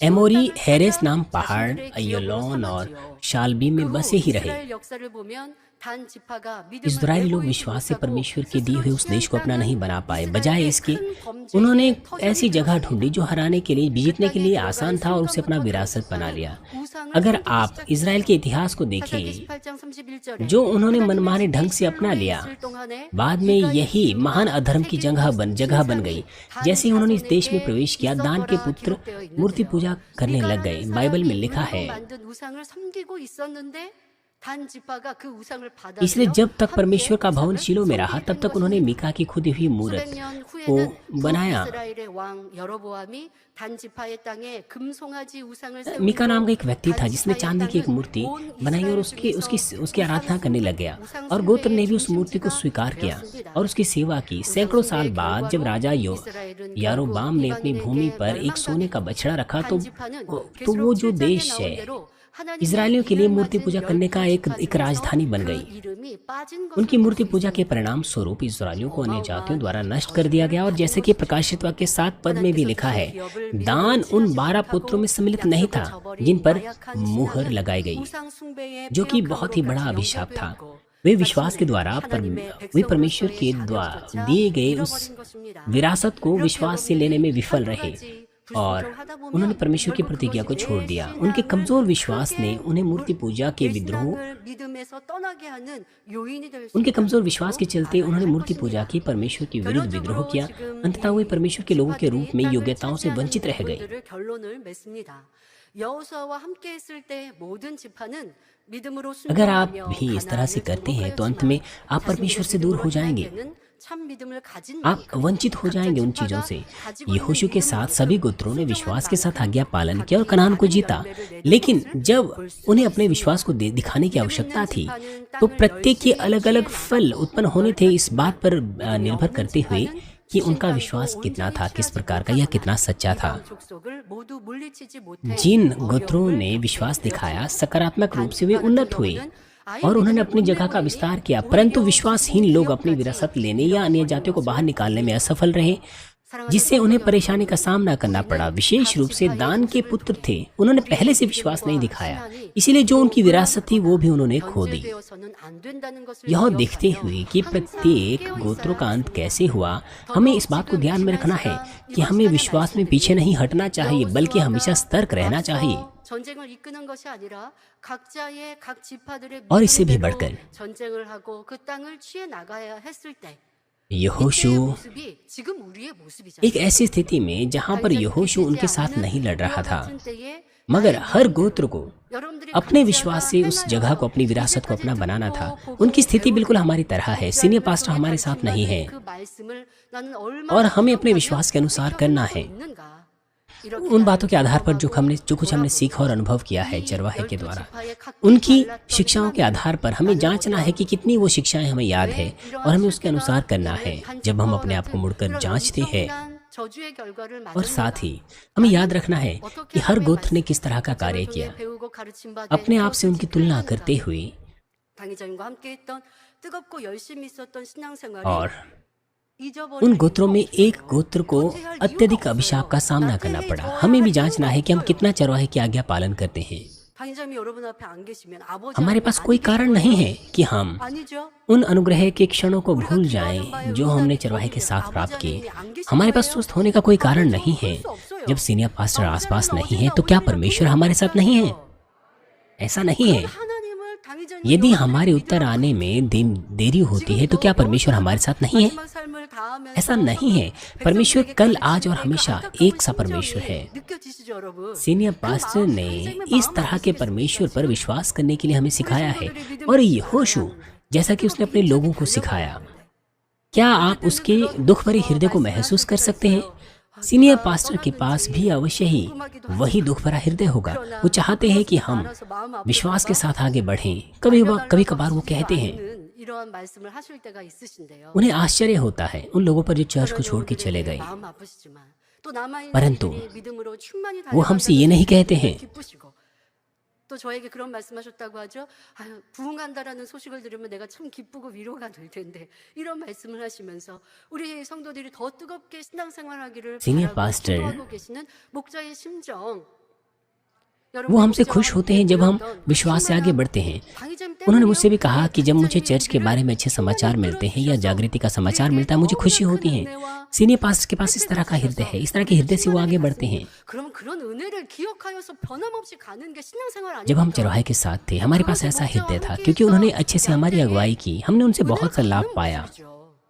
एमोरी हेरेस नाम पहाड़, अय्योलोन और शालबी में बसे ही रहे। इस्राएली लोग विश्वास से परमेश्वर के दिए हुए उस देश को अपना नहीं बना पाए, बजाय इसके उन्होंने ऐसी जगह ढूंढी जो हराने के लिए, जीतने के लिए आसान था और उसे अपना विरासत बना लिया। अगर आप इजराइल के इतिहास को देखें, जो उन्होंने मनमाने ढंग से अपना लिया, बाद में यही महान अधर्म की जगह बन गई। जैसे ही उन्होंने इस देश में प्रवेश किया, दान के पुत्र मूर्ति पूजा करने लग गए। बाइबल में लिखा है, 단 지파가 그 우상을 इसलिए 받아들여 जब तक 함께 परमेश्वर का भवन 우상을 शीलो में रहा, तब 섬기게 तक 된 उन्होंने 것입니다. मीका की खुदी हुई मूरत 수백 년 को 후에는 बनाया। 북이스라엘의 왕 여로보암이 단 지파의 땅에 금송아지 우상을 मीका नाम का 세우고 एक व्यक्ति था 단 जिसने 지파의 चांदी की एक 땅은 मूर्ति 온 बनाई और 이스라엘 उसकी उसकी 중에서 उसकी आराधना करने लग गया, 우상 और गोत्र ने 숭배의 भी उस मूर्ति को 중심지가 स्वीकार किया 되었습니다. और उसकी सेवा की। 우상 सैकड़ों साल 숭배의 बाद जब 결과로 राजा 이스라엘은 यारोबाम 결국 ने अपनी भूमि 이방인에게 पर एक सोने का 멸망당했고 बछड़ा रखा, 단 तो 지파는 वो 계시록 जो 7장에 देश 나온 है 대로 इजरायलियों 하나님의 के लिए 기름 मूर्ति 맞은 पूजा करने का 12 एक 지파 राजधानी 중에서 बन 그 गई। 이름이 빠진 것을 उनकी 볼 मूर्ति 수 पूजा के 있습니다. परिणाम स्वरूप इस्राएलियों को अन्य जातियों द्वारा नष्ट कर दिया गया। और जैसे कि प्रकाशित वाक्य 7 पद में भी लिखा है, दान उन 12 पुत्रों में सम्मिलित नहीं था जिन पर मुहर लगाई गई, 우상 숭배의 जो कि बहुत ही 폐역함으로까지 बड़ा अभिशाप था। 영접했고 वे विश्वास के द्वारा 하나님의 वे 백성으로서의 परमेश्वर के द्वारा 자격조차 दिए गए उस 잃어버린 것입니다. विरासत को 이렇게 विश्वास से लेने में विफल 여러분들이 रहे 한 और 가지 불순종하다 보면 उन्होंने परमेश्वर की 결국 प्रतिज्ञा को 그것이 छोड़ 내 दिया। 신앙을 उनके कमजोर विश्वास 크게 ने उन्हें मूर्ति पूजा के 내 विद्रोह 신앙을 믿음에서 떠나게 하는 요인이 될 수 उनके 있다는 कमजोर विश्वास के 것으로 चलते 알아야 उन्होंने 할 मूर्ति पूजा 것입니다. की, परमेश्वर के विरुद्ध विद्रोह 결론적으로 किया। 지금 अंततः वे परमेश्वर के लोगों के रूप में 지파들이 योग्यताओं से 땅을 वंचित रह 차지하는 गए। 부분들을 결론을 맺습니다. 여호수아와 함께 했을 때 모든 지파는 믿음으로 अगर आप 순종하며 भी इस तरह से 가나안을 करते हैं तो अंत 정복하였지만 में आप परमेश्वर से दूर हो जाएंगे, 참 믿음을 가진 आप 만큼 वंचित हो 각자 जाएंगे उन 지파가 चीजों से। 가지고 있는 यहोशू के साथ 믿음만큼 सभी गोत्रों ने विश्वास के साथ 순종한 आज्ञा पालन 만큼 किया और 각기 कनान को 다른 जीता। 열매를 내는 लेकिन 것을 जब 볼 수 उन्हें अपने 있습니다. विश्वास को दिखाने की 믿음 आवश्यकता 있는 थी, 지파는 तो 땅을 प्रत्येक के 열심히 अलग अलग 취해 फल 나가고 उत्पन्न होने थे, इस बात पर 믿음이 निर्भर 없는 करते हुए 지파는 कि उनका 신앙도 विश्वास कितना 온전히 था, किस 취하지 प्रकार का या कितना 못하거나 सच्चा था। 이방 족속을 모두 물리치지 못해 जिन गोत्रों 어려움을 ने 겪게 विश्वास दिखाया, 되었지만 सकारात्मक रूप 단 से वे 지파 उन्नत 같은 हुए 경우는 आए और उन्होंने 믿음을 अपनी 못 जगह का 내보이니 विस्तार किया, परंतु 오히려 विश्वासहीन लोग अपनी 기업까지 विरासत लेने या अन्य 잃어버린 जातियों को बाहर 것을 निकालने में 보니 असफल रहे, 사랑하는 जिससे उन्हें 성도 परेशानी का 여러분, सामना करना पड़ा। 우리는 विशेष रूप से 각 दान के 지파의 पुत्र 모습을 थे, 통해 उन्होंने 우리의 पहले से विश्वास नहीं 믿음과 दिखाया, 신앙이 इसीलिए जो उनकी 또 विरासत थी वो भी उन्होंने खो दी। 변질되어서는 안 된다는 것을 यह देखते 기억하며 हुए कि 항상 प्रत्येक 깨어 गोत्रों 있어야 का अंत 하겠습니다. कैसे हुआ, हमें इस बात को ध्यान में रखना है कि हमें विश्वास में पीछे नहीं हटना चाहिए, बल्कि हमेशा सतर्क रहना चाहिए। 전쟁을 이끄는 것이 아니라 각자의 각 지파들의 और इससे भी 믿음대로 बढ़कर 전쟁을 하고 그 땅을 취해 나가야 했을 때 यहोशू 이때의 모습이 지금 우리의 모습이잖아요. एक ऐसी स्थिति में जहां पर यहोशू उनके साथ नहीं लड़ रहा था, 같은 때에 मगर हर गोत्र को 여러분들이 अपने 각자가 विश्वास से उस 행하여 जगह को, अपनी विरासत को अपना 이제까지 बनाना 듣고 था। 보고 उनकी स्थिति 배운 बिल्कुल हमारी तरह है। सीनियर 이스라엘을 पास्टर 통해 हमारे साथ 가르침받은 नहीं है 그 말씀을 나는 और 얼마나 हमें अपने 기억하며 विश्वास के अनुसार करना है। 있는가? इ렇게 उन बातों के आधार पर जो 나를 कुछ हमने 돌아보고 सीखा और अनुभव किया है 이 चरवाहे के 12 द्वारा, 지파의 각기 उनकी 달랐던 शिक्षाओं के आधार पर हमें जांचना है कि कितनी वो शिक्षाएं हमें याद है और हमें उसके अनुसार करना है। जब हम अपने आप को मुड़कर जांचते हैं, 저주의 결과를 और साथ 맞았는가? ही हमें याद रखना है कि हर गोत्र ने किस तरह का कार्य 저를 किया। 통해 배우고 가르침받은 अपने आप से उनकी तुलना करते हुए 당의자님과 함께했던 뜨겁고 열심히 있었던 신앙생활이 और 잊어버린 उन गोत्रों में 이유가 एक गोत्र को अत्यधिक अभिशाप का सामना करना पड़ा। हमें भी जांचना है कि हम कितना चरवाहे की आज्ञा पालन करते हैं। 당의자님이 여러분 앞에 안 계시면 아버지 हमारे पास कोई कारण नहीं है कि हम 아니죠. उन अनुग्रह के क्षणों को भूल जाएं जो हमने चरवाहे के साथ प्राप्त किए। हमारे पास स्वस्थ होने का कोई कारण नहीं है। जब सीनियर पास्टर आसपास नहीं है तो क्या परमेश्वर हमारे साथ नहीं है? ऐसा नहीं है। 하나님을 당의자님이 यदि हमारे उत्तर आने में देरी होती है तो क्या परमेश्वर हमारे साथ नहीं है? 마지막 삶을 다하면서 ऐसा नहीं है। परमेश्वर कल, आज और हमेशा एक सा परमेश्वर है। 느껴지시죠, 여러분? सीनियर पास्टर ने इस तरह के परमेश्वर पर विश्वास करने के लिए हमें सिखाया है और यहोशू जैसा कि उसने अपने लोगों को सिखाया, क्या आप उसके दुख भरे हृदय को महसूस कर सकते हैं? सीनियर पास्टर के पास भी अवश्य ही वही दुख भरा हृदय होगा। वो चाहते हैं कि हम विश्वास के साथ आगे बढ़ें। कभी कभार वो कहते हैं, 이러한 말씀을 하실 때가 있으신데요. उन्हें आश्चर्य होता है उन लोगों पर जो चर्च को छोड़ के चले गए, 마음 아프시지만 또 남아있는 परंतु 분들이 믿음으로 충만히 वो हमसे ये नहीं कहते हैं। 기쁘시고 또 저에게 그런 말씀하셨다고 하죠. 아유, 부흥한다라는 소식을 들으면 내가 참 기쁘고 위로가 될 텐데 이런 말씀을 하시면서 우리 성도들이 더 뜨겁게 신앙생활하기를 Senior 바라고 pastor, 기도하고 계시는 목자의 심정. वो हमसे खुश होते हैं जब हम विश्वास से आगे बढ़ते हैं। उन्होंने मुझसे भी कहा कि जब मुझे चर्च के बारे में अच्छे समाचार मिलते हैं या जागृति का समाचार मिलता है, मुझे खुशी होती है। सीनियर पास्टर के पास इस तरह का हृदय है, इस तरह के हृदय से वो आगे बढ़ते हैं। 그럼 그런 은혜를 기억하여서 변함없이 가는 게 신앙생활 जब हम 아닙니까? चरवाहे के साथ थे, हमारे पास ऐसा हृदय था क्योंकि उन्होंने अच्छे से हमारी अगुवाई की। हमने उनसे बहुत सा लाभ पाया,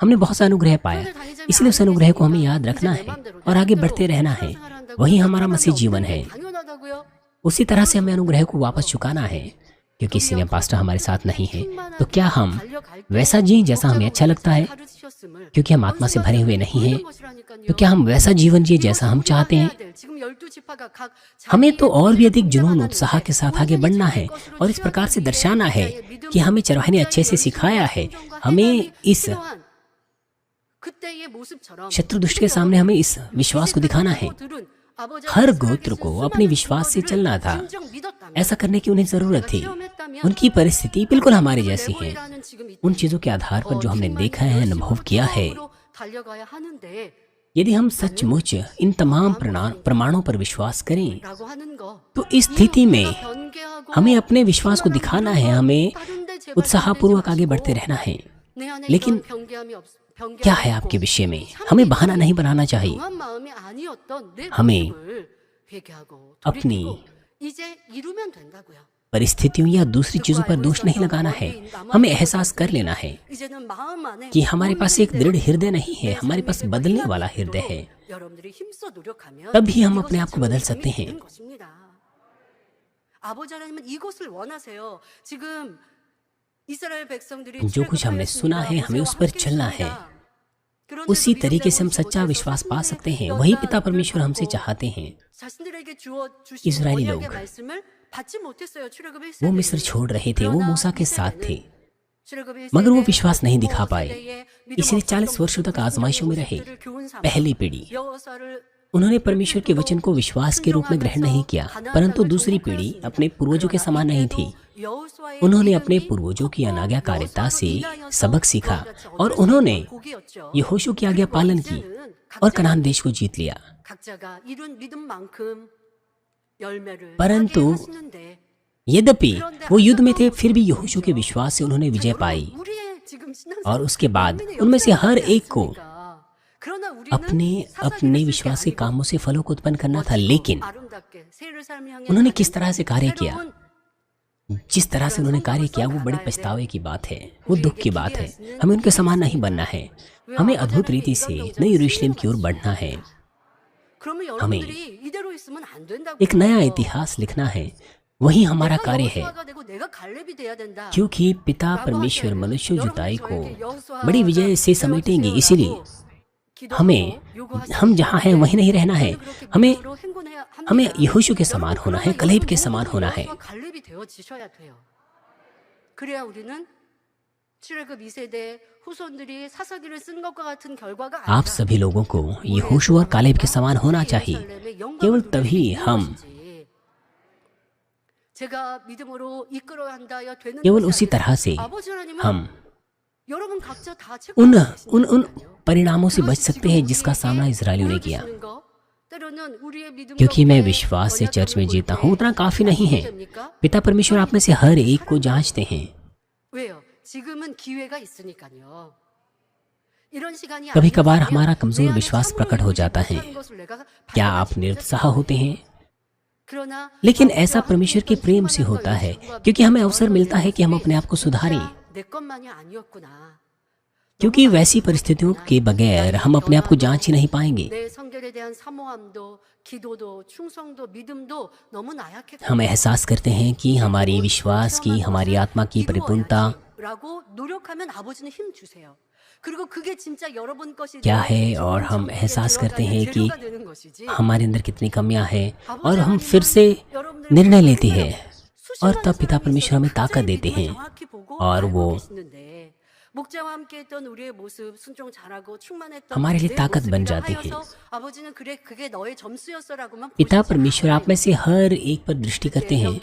हमने बहुत सा अनुग्रह पाया। इसलिए उस अनुग्रह को हमें याद रखना है और आगे बढ़ते रहना है। वही हमारा मसीह जीवन है। 당연하다고요? उसी तरह से हमें अनुग्रह को वापस चुकाना है। क्योंकि सीनियर पास्टर हमारे साथ नहीं है, तो क्या हम वैसा जी जैसा हमें अच्छा लगता है? क्योंकि हम आत्मा से भरे हुए नहीं हैं, तो क्या हम वैसा जीवन जिए जैसा हम चाहते हैं? हमें तो और भी अधिक जुनून उत्साह के साथ आगे बढ़ना है और इस प्रकार से दर्शाना है कि हमें चरवाहे ने अच्छे से सिखाया है। हमें इस शत्रु दुष्ट के सामने हमें इस विश्वास को दिखाना है। हर गोत्र को अपने विश्वास से चलना था। ऐसा करने की उन्हें जरूरत थी। उनकी परिस्थिति बिल्कुल हमारे जैसी है। उन चीजों के आधार पर जो हमने देखा है, अनुभव किया है, यदि हम सचमुच इन तमाम प्रमाणों पर विश्वास करें, तो इस स्थिति में हमें अपने विश्वास को दिखाना है, हमें उत्साहपूर्वक आगे बढ़ते रहना है। लेकिन क्या है आपके विषय में? हमें बहाना नहीं बनाना चाहिए। हमें अपनी परिस्थितियों या दूसरी चीजों पर दोष नहीं लगाना है। हमें एहसास कर लेना है कि हमारे पास एक दृढ़ हृदय नहीं है, हमारे पास बदलने वाला हृदय है। तभी हम अपने आप को बदल सकते हैं। जो कुछ हमने सुना है, हमें उस पर चलना है। उसी तरीके से हम सच्चा विश्वास पा सकते हैं। वही पिता परमेश्वर हमसे चाहते हैं। इस्राएली लोग वो मिस्र छोड़ रहे थे, वो मूसा के साथ थे, मगर वो विश्वास नहीं दिखा पाए। इसलिए 40 वर्षों तक आजमाइशों में रहे। पहली पीढ़ी उन्होंने परमेश्वर के वचन को विश्वास के रूप में ग्रहण नहीं किया, परंतु दूसरी पीढ़ी अपने पूर्वजों के समान नहीं थी। उन्होंने अपने पूर्वजों की अनाज्ञाकारिता से सबक सीखा और उन्होंने यहोशू की आज्ञा पालन की और कनान देश को जीत लिया। परंतु यद्यपि वो युद्ध में थे, फिर भी यहोशू के विश्वास से उन्होंने विजय पाई और उसके बाद उनमें से हर एक को अपने अपने विश्वास के कामों से फलों को उत्पन्न करना था। लेकिन उन्होंने किस तरह से कार्य किया, जिस तरह से उन्होंने कार्य किया, वो बड़े पछतावे की बात है, वो दुख की बात है। हमें उनके समान नहीं बनना है। हमें अद्भुत रीति से नई यरूशलेम की ओर बढ़ना है। हमें एक नया इतिहास लिखना है। वही हमारा कार्य है, क्योंकि पिता परमेश्वर मनुष्य जुताई को बड़ी विजय से समेटेंगे। इसीलिए हम जहाँ हैं वहीं नहीं रहना है। हमें यहोशू के समान होना है, कलेब के समान होना है। आप सभी लोगों को यहोशू और कालेब के समान होना चाहिए। केवल तभी हम केवल उसी तरह से हम उन परिणामों से बच सकते हैं जिसका सामना इजरायलियों ने किया। क्योंकि मैं विश्वास से चर्च में जीता हूँ उतना काफी नहीं है। पिता परमेश्वर आप में से हर एक को जांचते हैं। कभी कभार हमारा कमजोर विश्वास प्रकट हो जाता है। क्या आप निरुत्साह होते हैं? लेकिन ऐसा परमेश्वर के प्रेम से होता है, क्योंकि हमें अवसर मिलता है कि हम अपने आप को सुधारें। क्योंकि वैसी परिस्थितियों के बगैर हम अपने आप को जांच ही नहीं पाएंगे। हम एहसास करते हैं कि हमारी विश्वास की, हमारी आत्मा की परिपूर्णता क्या है, और हम एहसास करते हैं कि हमारे अंदर कितनी कमियां हैं, और हम फिर से निर्णय लेते हैं, और तब पिता परमेश्वर हमें ताकत देते हैं और वो हमारे लिए ताकत बन जाते हैं। पिता परमेश्वर आप में से हर एक पर दृष्टि करते हैं।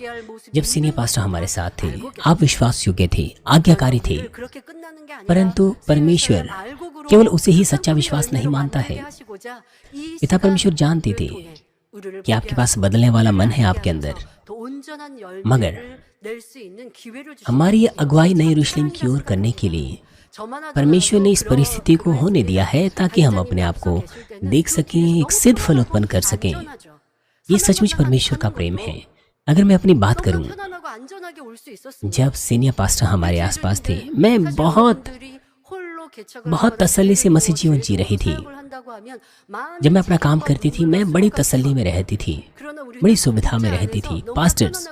जब सीनियर पास्टर हमारे साथ थे, आप विश्वास योग्य थे, आज्ञाकारी थे, परंतु परमेश्वर केवल उसे ही सच्चा विश्वास नहीं मानता है। पिता परमेश्वर जानते थे कि आपके पास बदलने वाला मन है आपके अंदर, मगर हमारी अगुवाई नई यरूशलेम की ओर करने के लिए परमेश्वर ने इस परिस्थिति को होने दिया है, ताकि हम अपने आप को देख सकें, एक सिद्ध फल उत्पन्न कर सकें। ये सचमुच परमेश्वर का प्रेम है। अगर मैं अपनी बात करूं, जब सीनियर पास्टर हमारे आसपास थे, मैं बहुत बहुत तसल्ली से मसीह जीवन जी रही थी। जब मैं अपना काम करती थी, मैं बड़ी तसल्ली में रहती थी, बड़ी सुविधा में रहती थी। पास्टर्स,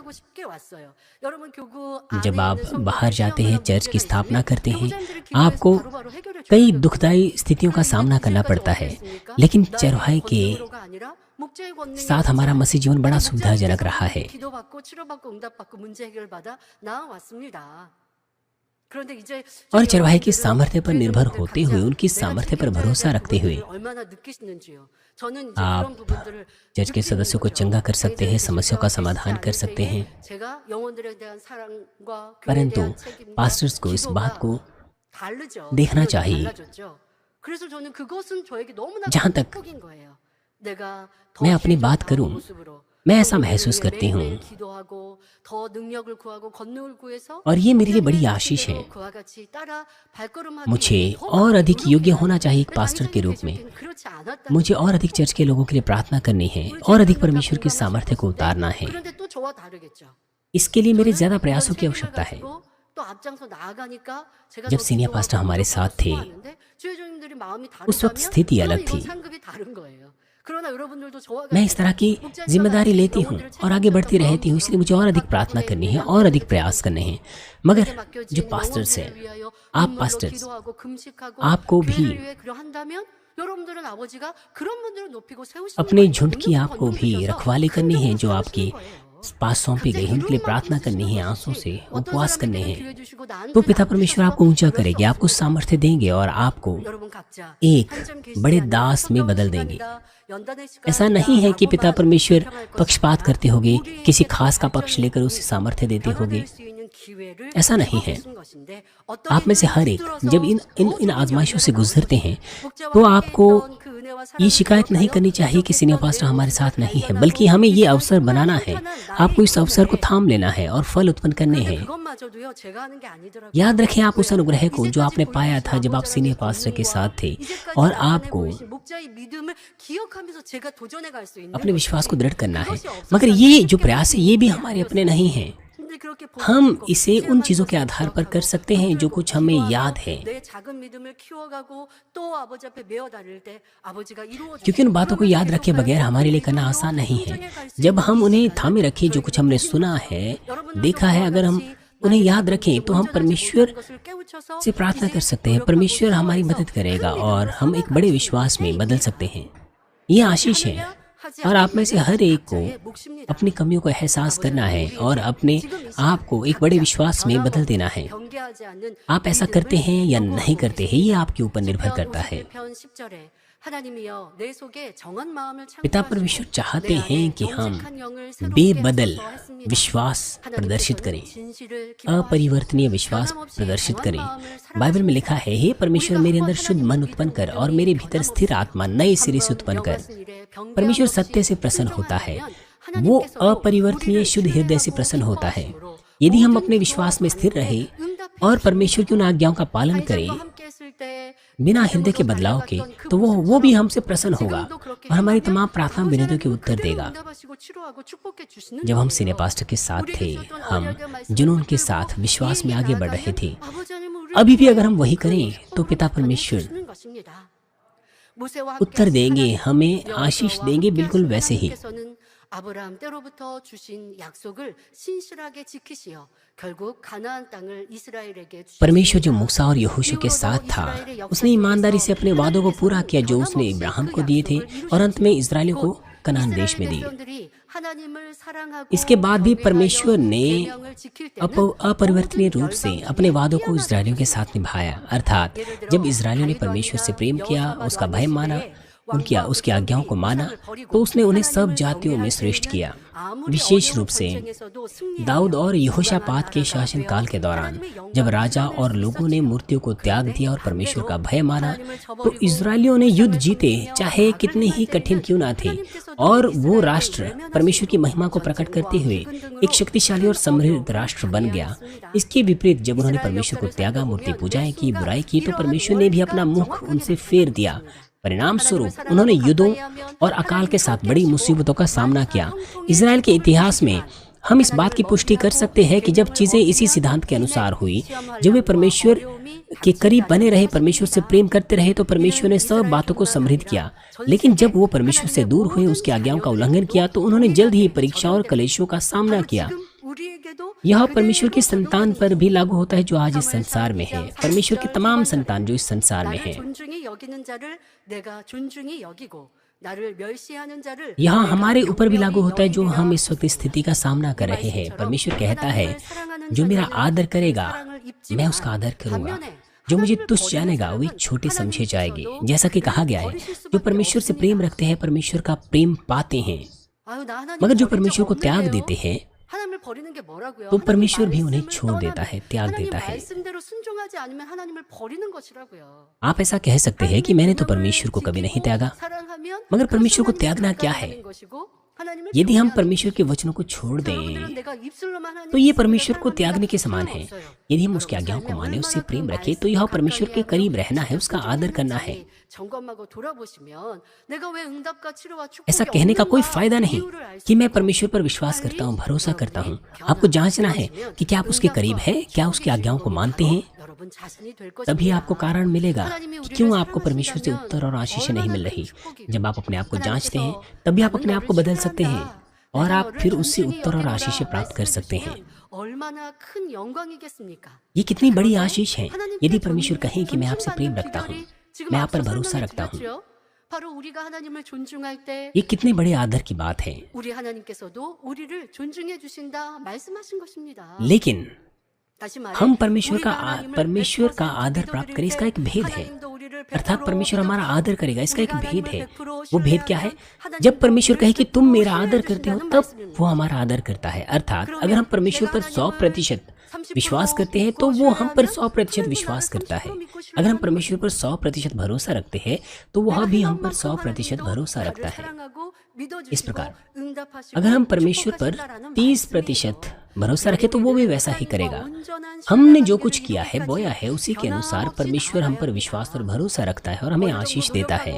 जब आप बाहर जाते हैं, चर्च की स्थापना करते हैं, आपको कई दुखदायी स्थितियों का सामना करना पड़ता है, लेकिन चरवाहे के साथ हमारा मसीह जीवन बड़ा सुविधाजनक रहा है। और चरवाहे की सामर्थ्य पर निर्भर होते हुए, उनकी सामर्थ्य पर भरोसा रखते हुए, आप चर्च के सदस्यों को चंगा कर सकते हैं, समस्याओं का समाधान कर सकते हैं। परंतु पास्टर्स को इस बात को देखना चाहिए। जहाँ तक मैं अपनी बात करूं, मैं ऐसा महसूस करती हूँ, और ये मेरे लिए बड़ी आशीष है। मुझे और अधिक योग्य होना चाहिए एक पास्टर के रूप में। मुझे और अधिक चर्च के लोगों के लिए प्रार्थना करनी है और अधिक परमेश्वर की सामर्थ्य को उतारना है। इसके लिए मेरे ज्यादा प्रयासों की आवश्यकता है। जब सीनियर पास्टर हमारे साथ थे, उस वक्त स्थिति अलग थी। मैं इस तरह की जिम्मेदारी लेती हूँ और आगे बढ़ती रहती हूँ, इसलिए मुझे और अधिक प्रार्थना करनी है और अधिक प्रयास करने हैं। मगर जो पास्टर्स हैं, आप पास्टर्स, आपको भी अपने झुंड की आपको भी रखवाली करनी है। जो आपकी पास सौंपी गई है, उनके लिए प्रार्थना करनी है, आंसू से उपवास करने हैं। तो पिता परमेश्वर आपको ऊंचा करेंगे, आपको सामर्थ्य देंगे और आपको एक बड़े दास में बदल देंगे। ऐसा नहीं है कि पिता परमेश्वर पक्षपात करते होंगे, किसी खास का पक्ष लेकर उसे सामर्थ्य देते होंगे। ऐसा नहीं है। आप में से हर एक जब इन आजमाइशों से गुजरते हैं, तो आपको ये शिकायत नहीं करनी चाहिए कि सीनियर पास्टर हमारे साथ नहीं है, बल्कि हमें ये अवसर बनाना है। आपको इस अवसर को थाम लेना है और फल उत्पन्न करने हैं। याद रखें आप उस अनुग्रह को जो आपने पाया था जब आप सीनियर पास्टर के साथ थे, और आपको अपने विश्वास को दृढ़ करना है। मगर ये जो प्रयास है, ये भी हमारे अपने नहीं हैं। हम इसे उन चीजों के आधार पर कर सकते हैं जो कुछ हमें याद है, क्योंकि उन बातों को याद रखे बगैर हमारे लिए करना आसान नहीं है। जब हम उन्हें थामे रखें, जो कुछ हमने सुना है, देखा है, अगर हम उन्हें याद रखें, तो हम परमेश्वर से प्रार्थना कर सकते हैं। परमेश्वर हमारी मदद करेगा और हम एक बड़े विश्वास में बदल सकते हैं। ये आशीष है। और आप में से हर एक को अपनी कमियों को एहसास करना है और अपने आप को एक बड़े विश्वास में बदल देना है। आप ऐसा करते हैं या नहीं करते हैं, ये आपके ऊपर निर्भर करता है। पिता परमेश्वर चाहते हैं कि हम बेबदल विश्वास प्रदर्शित करें, अपरिवर्तनीय विश्वास प्रदर्शित करें। बाइबल में लिखा है, हे परमेश्वर मेरे अंदर शुद्ध मन उत्पन्न कर और मेरे भीतर स्थिर आत्मा नए सिरे से उत्पन्न कर। परमेश्वर सत्य से प्रसन्न होता है, वो अपरिवर्तनीय शुद्ध हृदय से प्रसन्न होता है। यदि हम अपने विश्वास में स्थिर रहे और परमेश्वर की उन आज्ञाओं का पालन करें बिना हृदय के बदलाव के, तो वो भी हमसे प्रसन्न होगा और हमारी तमाम प्रार्थना विनतियों के उत्तर देगा। जब हम सीनियर पास्टर के साथ थे, हम जुनून के साथ विश्वास में आगे बढ़ रहे थे। अभी भी अगर हम वही करें, तो पिता परमेश्वर उत्तर देंगे, हमें आशीष देंगे, बिल्कुल वैसे ही। 아브라함 때로부터 주신 약속을 신실하게 지키시어 결국 가나안 땅을 이스라엘에게 주셨습니다. परमेश्वर जो मूसा और यहोशू के साथ था, उसने ईमानदारी से अपने वादों को पूरा किया जो उसने इब्राहिम को दिए थे और अंत में इजराइलियों को कनान देश में दिए। इसके बाद भी परमेश्वर ने अपरिवर्तनीय रूप से अपने वादों को इजराइलियों के साथ निभाया। अर्थात जब इजराइलियों ने परमेश्वर से प्रेम किया, उसका भय माना, उसकी आज्ञाओं को माना, तो उसने उन्हें सब जातियों में श्रेष्ठ किया। विशेष रूप से दाऊद और यहोशापात के शासनकाल के दौरान, जब राजा और लोगों ने मूर्तियों को त्याग दिया और परमेश्वर का भय माना, तो इजरायलियों ने युद्ध जीते, चाहे कितने ही कठिन क्यों ना थे। और वो राष्ट्र परमेश्वर की महिमा को प्रकट करते हुए एक शक्तिशाली और समृद्ध राष्ट्र बन गया। इसके विपरीत जब उन्होंने परमेश्वर को त्यागा, मूर्ति पूजाएं की, बुराई की, तो परमेश्वर ने भी अपना मुख उनसे फेर दिया। परिणाम स्वरूप उन्होंने युद्धों और अकाल के साथ बड़ी मुसीबतों का सामना किया। इजराइल के इतिहास में हम इस बात की पुष्टि कर सकते हैं कि जब चीजें इसी सिद्धांत के अनुसार हुई, जब वे परमेश्वर के करीब बने रहे, परमेश्वर से प्रेम करते रहे, तो परमेश्वर ने सब बातों को समृद्ध किया। लेकिन जब वो परमेश्वर से दूर हुए, उसकी आज्ञाओं का उल्लंघन किया, तो उन्होंने जल्द ही परीक्षा और क्लेशों का सामना किया। यह परमेश्वर की संतान पर भी लागू होता है जो आज इस संसार में है। परमेश्वर की तमाम संतान जो इस संसार में है, यह हमारे ऊपर भी लागू होता है जो हम इस वक्त स्थिति का सामना कर रहे हैं। परमेश्वर कहता है, जो मेरा आदर करेगा मैं उसका आदर करूंगा, जो मुझे तुच्छ जानेगा वे छोटे समझे जाएंगे। जैसा कि कहा गया है, जो परमेश्वर से प्रेम रखते हैं परमेश्वर का प्रेम पाते हैं, मगर जो परमेश्वर को त्याग देते हैं तो परमेश्वर भी उन्हें छोड़ देता है, त्याग देता है। आप ऐसा कह सकते हैं कि मैंने तो परमेश्वर को कभी नहीं त्यागा, मगर परमेश्वर को त्यागना क्या है? यदि हम परमेश्वर के वचनों को छोड़ दें तो ये परमेश्वर को त्यागने के समान है। यदि हम उसकी आज्ञाओं को माने, उससे प्रेम रखें, तो यह परमेश्वर के करीब रहना है, उसका आदर करना है। ऐसा कहने का कोई फायदा नहीं कि मैं परमेश्वर पर विश्वास करता हूँ, भरोसा करता हूँ। आपको जांचना है कि क्या आप उसके करीब हैं, क्या उसकी आज्ञाओं को मानते हैं। तभी आपको कारण मिलेगा कि क्यों आपको परमेश्वर से उत्तर और आशीष नहीं मिल रही। जब आप अपने आप को जांचते हैं तभी आप अपने आप को बदल सकते हैं और आप फिर उससे उत्तर और आशीष प्राप्त कर सकते हैं। ये कितनी बड़ी आशीष है यदि परमेश्वर कहें कि मैं आपसे प्रेम रखता हूँ, मैं आप पर भरोसा रखता हूँ। ये कितने बड़े आदर की बात है। लेकिन हम परमेश्वर का आदर प्राप्त करें, इसका एक भेद है। अर्थात परमेश्वर हमारा आदर करेगा, इसका एक भेद है। वो भेद क्या है? जब परमेश्वर कहे कि तुम मेरा आदर करते हो, तब वो हमारा आदर करता है। अर्थात अगर हम परमेश्वर पर 100% विश्वास करते हैं तो वो हम पर 100% विश्वास करता है। अगर हम परमेश्वर पर 100% भरोसा रखते हैं तो वह भी हम पर 100% भरोसा रखता है। इस प्रकार अगर हम परमेश्वर पर 30% भरोसा रखें तो वो भी वैसा ही करेगा। हमने जो कुछ किया है, बोया है, उसी के अनुसार परमेश्वर हम पर विश्वास और भरोसा रखता है और हमें आशीष देता है।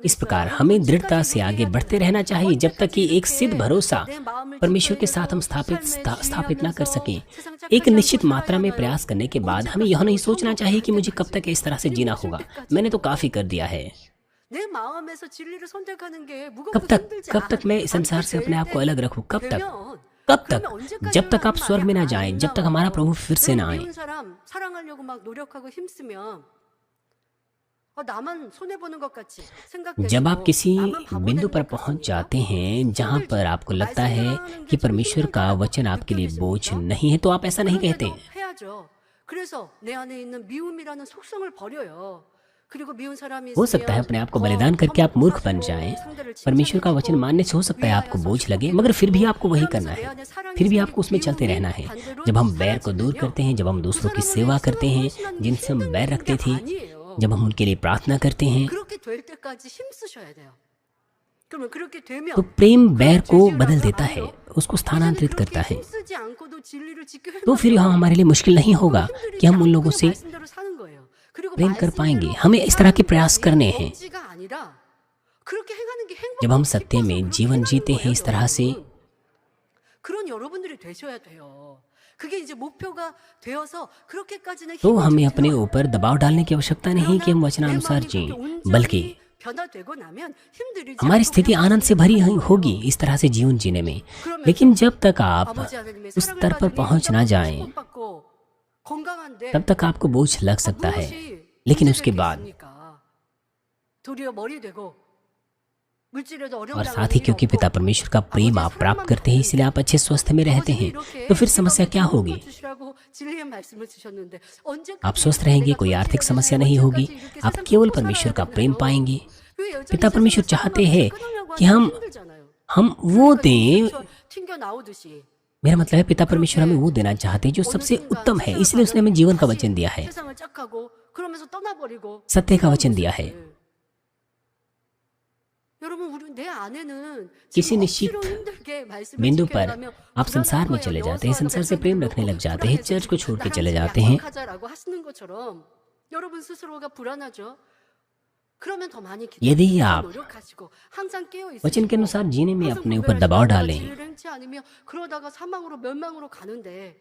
इस प्रकार हमें दृढ़ता से आगे बढ़ते रहना चाहिए जब तक कि एक सिद्ध भरोसा परमेश्वर के साथ हम स्थापित ना कर सकें। एक निश्चित मात्रा में प्रयास करने के बाद हमें यह नहीं सोचना चाहिए कि मुझे कब तक इस तरह से जीना होगा, मैंने तो काफी कर दिया है। कब तक मैं संसार से अपने आप को अलग रखूं? कब तक? जब तक आप स्वर्ग में ना जाएं, जब तक हमारा प्रभु फिर से ना आए। जब आप किसी बिंदु पर पहुंच जाते हैं जहां पर आपको लगता है कि परमेश्वर का वचन आपके लिए बोझ नहीं है, तो आप ऐसा नहीं कहते। हो सकता है अपने आप को बलिदान करके आप मूर्ख बन जाएं। परमेश्वर का वचन मानने से हो सकता है आपको बोझ लगे, मगर फिर भी आपको वही करना है, फिर भी आपको उसमें चलते रहना है। जब हम बैर को दूर करते हैं, जब हम दूसरों की सेवा करते हैं जिनसे हम बैर रखते थे, जब हम उनके लिए प्रार्थना करते हैं, तो प्रेम बैर को बदल देता है, उसको स्थानांतरित करता है। तो फिर यह हमारे लिए मुश्किल नहीं होगा कि हम उन लोगों से प्रेम कर पाएंगे। हमें इस तरह के प्रयास करने हैं। जब हम सत्य में जीवन जीते हैं इस तरह से, तो हमें अपने ऊपर दबाव डालने की आवश्यकता नहीं कि हम वचनानुसार जिएं, बल्कि हमारी स्थिति आनंद से भरी होगी इस तरह से जीवन जीने में। लेकिन जब तक आप उस स्तर पर पहुंच ना जाएं, तब तक आपको बोझ लग सकता है। लेकिन उसके बाद और साथ ही क्योंकि पिता परमेश्वर का प्रेम आप प्राप्त करते हैं, इसलिए आप अच्छे स्वस्थ में रहते हैं, तो फिर समस्या क्या होगी? आप स्वस्थ रहेंगे, कोई आर्थिक समस्या नहीं होगी, आप केवल परमेश्वर का प्रेम पाएंगे। पिता परमेश्वर चाहते हैं कि हम वो दें। मेरा मतलब है पिता परमेश्वर हमें वो देना चाहते हैं जो सबसे उत्तम है, इसलिए उसने हमें जीवन का वचन दिया है, सत्य का वचन दिया है। किसी निश्चित बिंदु पर आप संसार में चले जाते हैं, संसार से प्रेम रखने लग जाते हैं, चर्च को छोड़ के चले जाते हैं। 그러면 더 많이 यदि 기도하시고 आप 노력하시고 항상 깨어 वचन के 있으시고 अनुसार जीने में 항상 अपने ऊपर 구별하시고 दबाव 내가 डालें, 진리를 행치 않으며 그러다가 사망으로 멸망으로 가는데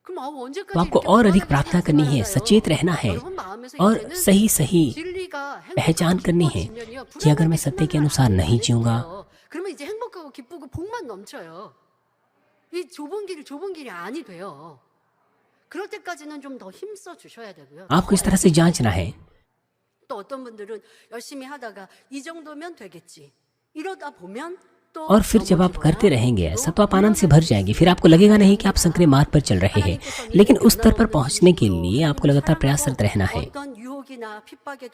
그럼 तो 언제까지 आपको 이렇게 और अधिक 불안하게 प्रार्थना करनी है, 생활하나요? सचेत रहना है 여러분 마음에서 और 이제는 सही सही 진리가 पहचान 행복하고 करनी है 기뻐지면요 कि अगर मैं 불안하게 सत्य के 신앙생활 अनुसार 안 नहीं 해도 जीऊंगा 돼요. 그러면 이제 행복하고 기쁘고 복만 넘쳐요. 이 좁은 길이 아니 돼요. 그럴 때까지는 좀 더 힘써 주셔야 되고요. आपको इस तरह से जांचना है। 또 어떤 분들은 열심히 하다가 이 정도면 되겠지. 이러다 보면 또 और फिर जब आप करते रहेंगे ऐसा तो आप आनंद से भर जाएंगे, फिर आपको लगेगा नहीं कि आप संकरे मार्ग पर चल रहे हैं, लेकिन उस स्तर पर पहुंचने के लिए आपको लगातार प्रयासरत रहना है।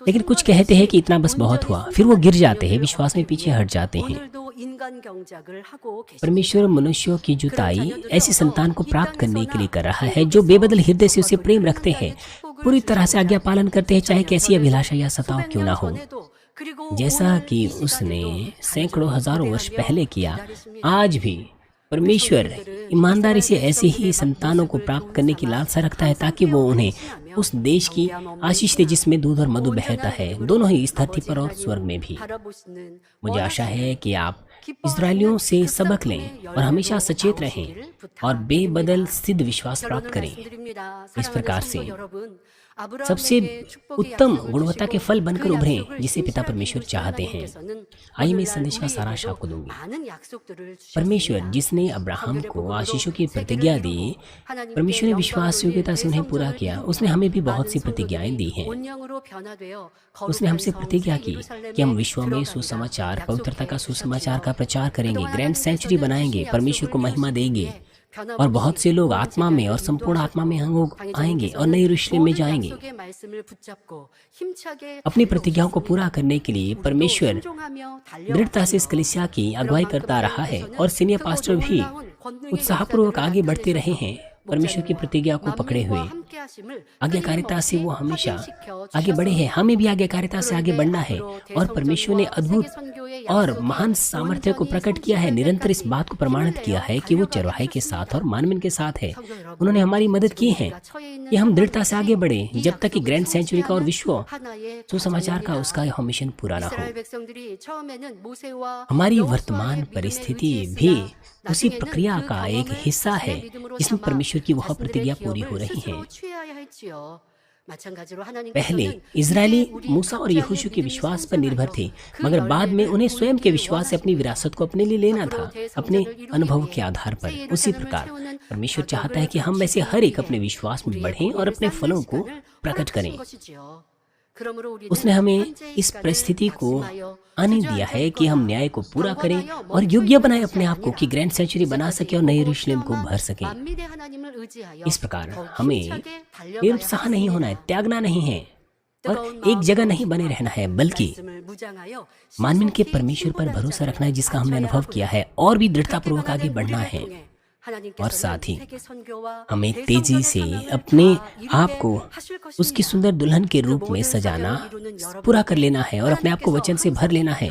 लेकिन कुछ कहते हैं कि इतना बस बहुत हुआ, फिर वो गिर जाते हैं, विश्वास में पीछे हट जाते हैं। परमेश्वर मनुष्यों की जुताई ऐसी संतान को प्राप्त करने के लिए कर रहा है जो बेबदल हृदय से उसे प्रेम रखते हैं, पूरी तरह से आज्ञा पालन करते हैं, चाहे कैसी अभिलाषा या सताव क्यों ना हो। जैसा कि उसने सैकड़ों हजारों वर्ष पहले किया, आज भी परमेश्वर ईमानदारी से ऐसे ही संतानों को प्राप्त करने की लालसा रखता है ताकि वो उन्हें उस देश की आशीष दे जिसमें दूध और मधु बहता है, दोनों ही इस धरती पर और स्वर्ग में भी। मुझे आशा है कि आप इस्राएलियों से सबक लें और हमेशा सचेत रहें और बेबदल सिद्ध विश्वास प्राप्त करें। इस प्रकार से सबसे उत्तम गुणवत्ता के फल बनकर उभरें जिसे पिता परमेश्वर चाहते हैं। आइए मैं इस संदेश का सारांश आपको दूंगी। परमेश्वर जिसने अब्राहम को आशीषों की प्रतिज्ञा दी, परमेश्वर ने विश्वास योग्यता से उन्हें पूरा किया। उसने हमें भी बहुत सी प्रतिज्ञाएं दी हैं। उसने हमसे प्रतिज्ञा की कि हम विश्व में सुसमाचार, पवित्रता का सुसमाचार का प्रचार करेंगे, ग्रैंड सेंचुरी बनाएंगे, परमेश्वर को महिमा देंगे और बहुत से लोग आत्मा में और संपूर्ण आत्मा में आएंगे और नए यरूशलेम में जाएंगे। अपनी प्रतिज्ञाओं को पूरा करने के लिए परमेश्वर दृढ़ता से इस कलीसिया की अगुवाई करता रहा है और सीनियर पास्टर भी उत्साहपूर्वक आगे बढ़ते रहे हैं परमेश्वर की प्रतिज्ञा को पकड़े हुए। आज्ञाकारिता से वो हमेशा आगे बढ़े हैं, हमें भी आज्ञाकारिता से आगे बढ़ना है और परमेश्वर ने अद्भुत और महान सामर्थ्य को प्रकट किया है, निरंतर इस बात को प्रमाणित किया है कि वो चरवाहे के साथ और मानवीन के साथ है। उन्होंने हमारी मदद की है कि हम दृढ़ता से आगे बढ़े जब तक कि ग्रैंड सेंचुरी का और विश्व सुसमाचार का उसका यह मिशन पूरा ना हो। हमारी वर्तमान परिस्थिति भी उसी प्रक्रिया का एक हिस्सा है जिसमें परमेश्वर की वह प्रतिज्ञा पूरी हो रही है। पहले इजरायली मूसा और यहोशू के विश्वास पर निर्भर थे, मगर बाद में उन्हें स्वयं के विश्वास से अपनी विरासत को अपने लिए लेना था, अपने अनुभव के आधार पर। उसी प्रकार परमेश्वर चाहता है कि हम में से हर एक अपने विश्वास में बढ़ें और अपने फलों को प्रकट करें। उसने हमें इस परिस्थिति को आने दिया है कि हम न्याय को पूरा करें और योग्य बनाए अपने आप को कि ग्रैंड सेंचुरी बना सके और नए यरूशलेम को भर सके। इस प्रकार हमें निरुत्साह नहीं होना है, त्यागना नहीं है और एक जगह नहीं बने रहना है, बल्कि मानवीन के परमेश्वर पर भरोसा रखना है जिसका हमने अनुभव किया है और भी दृढ़तापूर्वक आगे बढ़ना है। और साथ ही हमें तेजी से अपने आप को उसकी सुंदर दुल्हन के रूप में सजाना पूरा कर लेना है और अपने आप को वचन से भर लेना है।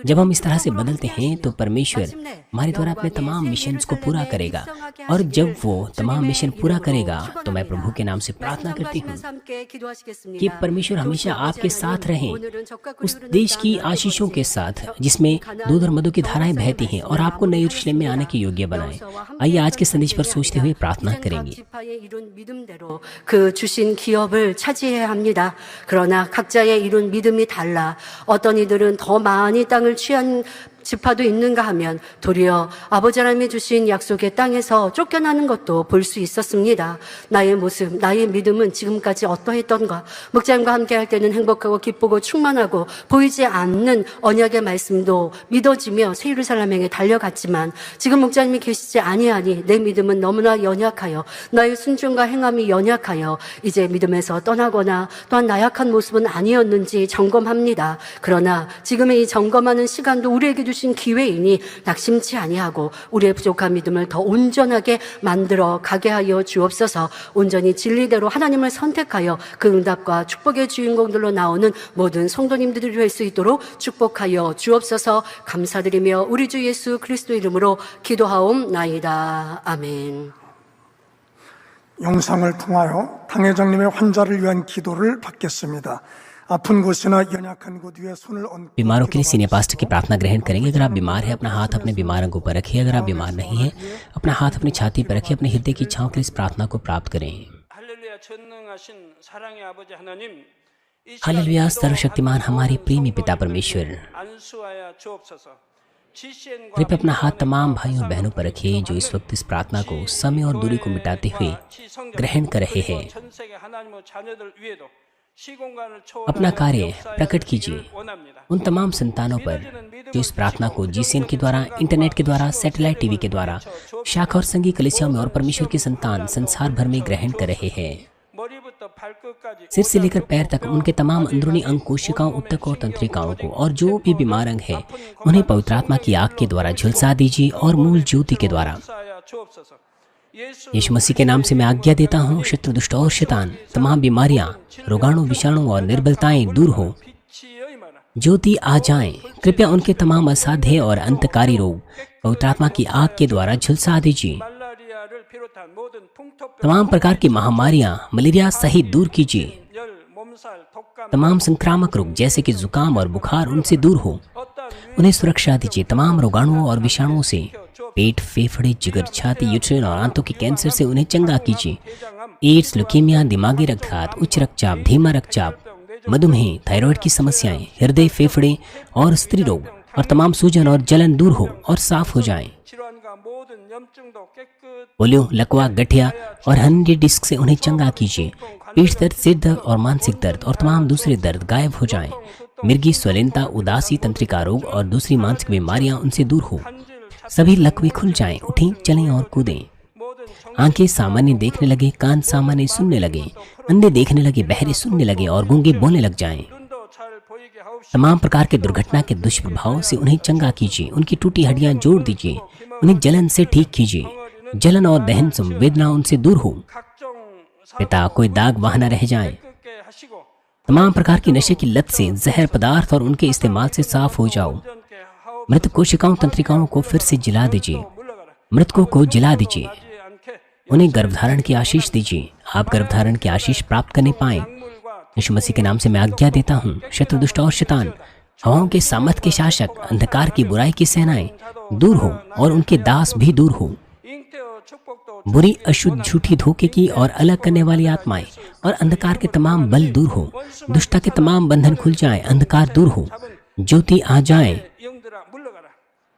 जब हम इस तरह से बदलते हैं तो परमेश्वर हमारे द्वारा अपने तमाम मिशन को पूरा करेगा और जब वो तमाम मिशन पूरा करेगा तो मैं प्रभु के नाम से प्रार्थना करती हूँ कि परमेश्वर हमेशा आपके साथ रहें, उस देश की आशीषों के साथ जिसमें दूध और मधु की धाराएं बहती हैं और आपको नए यरूशलेम में आने के योग्य बनाए। आइए आज के संदेश पर सोचते हुए प्रार्थना करेंगे। 그 주신 기업을 차지해야 합니다. 그러나 각자의 이룬 믿음이 달라. 어떤 이들은 더 많이 땅을 취한 지파도 있는가 하면 도리어 아버지 하나님이 주신 약속의 땅에서 쫓겨나는 것도 볼 수 있었습니다. 나의 모습, 나의 믿음은 지금까지 어떠했던가? 목자님과 함께 할 때는 행복하고 기쁘고 충만하고 보이지 않는 언약의 말씀도 믿어지며 새 예루살렘 향해 달려갔지만 지금 목자님이 계시지 아니하니 내 믿음은 너무나 연약하여 나의 순종과 행함이 연약하여 이제 믿음에서 떠나거나 또한 나약한 모습은 아니었는지 점검합니다. 그러나 지금의 이 점검하는 시간도 우리에게 주신 기회이니 낙심치 아니하고 우리의 부족한 믿음을 더 온전하게 만들어 가게 하여 주옵소서. 온전히 진리대로 하나님을 선택하여 그 응답과 축복의 주인공들로 나오는 모든 성도님들이 될 수 있도록 축복하여 주옵소서. 감사드리며 우리 주 예수 그리스도 이름으로 기도하옵나이다. 아멘. 영상을 통하여 당회장님의 환자를 위한 기도를 받겠습니다. 아픈 곳이나 연약한 곳 위에 손을 얹고 बीमारों के लिए सीनियर पास्टर की प्रार्थना ग्रहण करेंगे। अगर आप बीमार हैं अपना हाथ अपने बीमार अंगों पर रखिए। अगर आप बीमार नहीं हैं अपना हाथ अपनी छाती पर रखिए। अपने हृदय की इच्छाओं के लिए इस प्रार्थना को प्राप्त करें। 할렐루야 전능하신 사랑의 아버지 하나님 이 हालेलुया सर्वशक्तिमान हमारे प्रेमी पिता परमेश्वर, 안수하여 주옵소서. GCN과 कृपया अपना हाथ तमाम भाइयों और बहनों पर रखिए जो इस वक्त इस प्रार्थना को समय और दूरी को मिटाते हुए ग्रहण कर रहे हैं। 전 세계 하나님의 자녀들 위에도 시공간을 अपना कार्य 초월하여 प्रकट 역사하여 कीजिए 주시길 원합니다. उन तमाम संतानों पर जो इस प्रार्थना को जीसीएन के द्वारा, इंटरनेट के द्वारा, सैटेलाइट टीवी के द्वारा, शाखा और संघीय कलीसियाओं में और परमेश्वर की संतान संसार भर में ग्रहण कर रहे हैं। 머리부터 발끝까지 सिर से लेकर पैर तक उनके तमाम अंदरूनी अंग, कोशिकाओं, ऊतक और तंत्रिकाओं को और जो भी बीमार अंग है उन्हें पवित्र आत्मा की आग के द्वारा झुलसा दीजिए और मूल ज्योति के द्वारा। 역사하여 주옵소서. 예수 यीशु मसीह के नाम से मैं आज्ञा देता हूँ, शत्रु, दुष्ट और शैतान, तमाम बीमारियां, रोगाणु, विषाणु और निर्बलताएं दूर हो, 빛이여 임하라. ज्योति आ जाएं। कृपया उनके तमाम असाध्य और अंतकारी रोग पवित्र आत्मा की आग के द्वारा झुलसा दीजिए। 말라리아를 비롯한 모든 풍토병, तमाम प्रकार की महामारियां, मलेरिया सहित दूर कीजिए। 열, 몸살, 독감, तमाम संक्रामक रोग जैसे कि जुकाम और बुखार उनसे दूर हो, 어떠한 उन्हें सुरक्षा दीजिए। तमाम रोगाणुओं और विषाणुओं से, पेट, फेफड़े, जिगर, छाती, यूट्रेन और आंतों के कैंसर से उन्हें चंगा कीजिए। 대장암, एड्स, ल्यूकीमिया, दिमागी रक्तघात, उच्च रक्तचाप, धीमा रक्तचाप, मधुमेह, थायराइड की समस्याएं, हृदय, फेफड़े और स्त्री रोग और तमाम सूजन और जलन दूर हो और साफ हो जाएं। 질환과 모든 염증도 깨끗 पोलियो, लकवा, गठिया और हड्डी डिस्क से उन्हें चंगा कीजिए। पीठ दर्द, सिर दर्द और मानसिक दर्द और तमाम दूसरे दर्द गायब हो जाएं। मिर्गी, स्वलीनता, उदासी, तंत्रिका रोग और दूसरी मानसिक बीमारियां उनसे दूर हो। सभी लकवे खुल जाएं, उठें, चलें और कूदें। 모든 आंखें सामान्य देखने लगे, कान सामान्य सुनने लगे, अंधे देखने लगे, बहरे सुनने लगे और गूंगे बोलने लग जाएं। 눈도 잘 보이게 하옵시고 तमाम प्रकार के दुर्घटना के दुष्प्रभाव से उन्हें चंगा कीजिए। उनकी टूटी हड्डियां जोड़ दीजिए। उन्हें जलन से ठीक कीजिए। जलन और दहन संवेदना उनसे दूर हो। 각종 पिता, कोई दाग वहां न रह जाए। 깨끗게 하시고 तमाम प्रकार की नशे की लत से, जहर पदार्थ और उनके इस्तेमाल से साफ हो जाओ। 온전케 하옵 मृत कोशिकाओं, तंत्रिकाओं को फिर से जिला दीजिए। 물러가라. मृतकों को जिला दीजिए। 하지 않게 उन्हें गर्भधारण की आशीष दीजिए। आप गर्भधारण की आशीष प्राप्त करने पाएं। 약물과 यीशु मसीह के नाम से मैं आज्ञा देता हूँ, शत्रु, दुष्ट और शैतान, हवाओं के सामर्थ के शासक, अंधकार की बुराई की सेनाएं दूर हो और उनके दास भी दूर हो। 잉태어 축복도 बुरी, अशुद्ध, झूठी, धोखे की और अलग करने वाली आत्माएं और अंधकार के तमाम बल दूर हो। दुष्टता के तमाम बंधन खुल जाएं, अंधकार दूर हो, ज्योति आ जाए। 영들아 물러가라.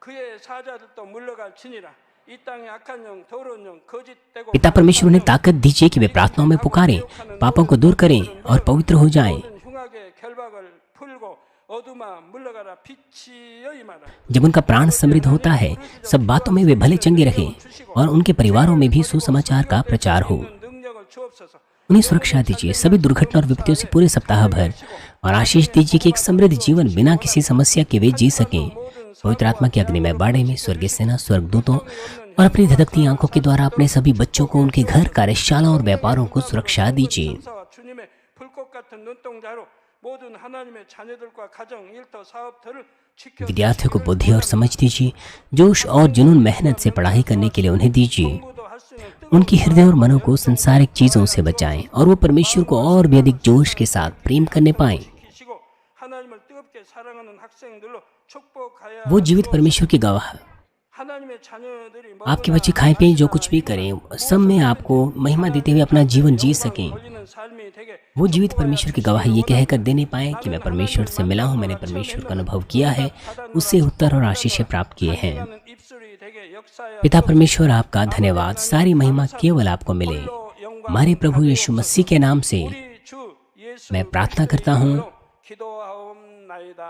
그의 사자들도 물러갈지니라. 이 땅에 악한 영, 더러운 영, 거짓되고 पिता परमेश्वर उन्हें ताकत दीजिए कि वे प्रार्थनाओं में पुकारें, पापों को दूर करें और पवित्र हो जाएं। 모든 흉악의 결박을 풀고 어둠아 물러가라. 빛이여 임하라. जब उनका प्राण समृद्ध होता है, सब बातों में वे भले चंगे रहें और उनके परिवारों में भी सुसमाचार का प्रचार हो। 능력을 주옵소서. उन्हें सुरक्षा दीजिए सभी दुर्घटना और विपत्तियों से पूरे सप्ताह भर, और आशीष दीजिए कि एक समृद्ध जीवन बिना किसी समस्या के वे जी सकें। पवित्र आत्मा के अग्निमय बाड़े में स्वर्गीय सेना, स्वर्गदूतों और अपनी धधकती आंखों के द्वारा अपने सभी बच्चों को, उनके घर, कार्यशाला और व्यापारों को सुरक्षा दीजिए। 성사와 주님의 불꽃 같은 눈동자로 모든 하나님의 자녀들과 가정, 일터, 사업터를 지켜 विद्यार्थियों को बुद्धि और समझ दीजिए। जोश और जुनून, मेहनत से पढ़ाई करने के लिए उन्हें दीजिए। 공부도 할 수 있는 उनकी हृदय और मनों को संसारिक चीजों से बचाएं और वो परमेश्वर को और भी अधिक जोश के साथ प्रेम करने पाएं। 뜨겁히시고 하나님을 뜨겁게 사랑하는 학생들로 축복하여 वो जीवित परमेश्वर की गवाह। 하나님의 자녀들이 आपके बच्चे खाएं पिएं, जो कुछ भी करें, सब में आपको महिमा देते हुए अपना जीवन जी सकें। 걸리는 삶이 되게 वो जीवित परमेश्वर की गवाही ये कहकर देने पाए कि मैं परमेश्वर से मिला हूँ, मैंने परमेश्वर का अनुभव किया है, उससे उत्तर और आशीषें प्राप्त किए हैं। 하는 입술이 되게 역사하여 पिता परमेश्वर, आपका धन्यवाद। सारी महिमा केवल आपको मिले। हमारे प्रभु यीशु मसीह के नाम से 우리 주 예수 मैं प्रार्थना करता हूँ, 기도하옵나이다.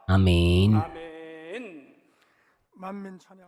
आमीन। 아멘. 만민 찬양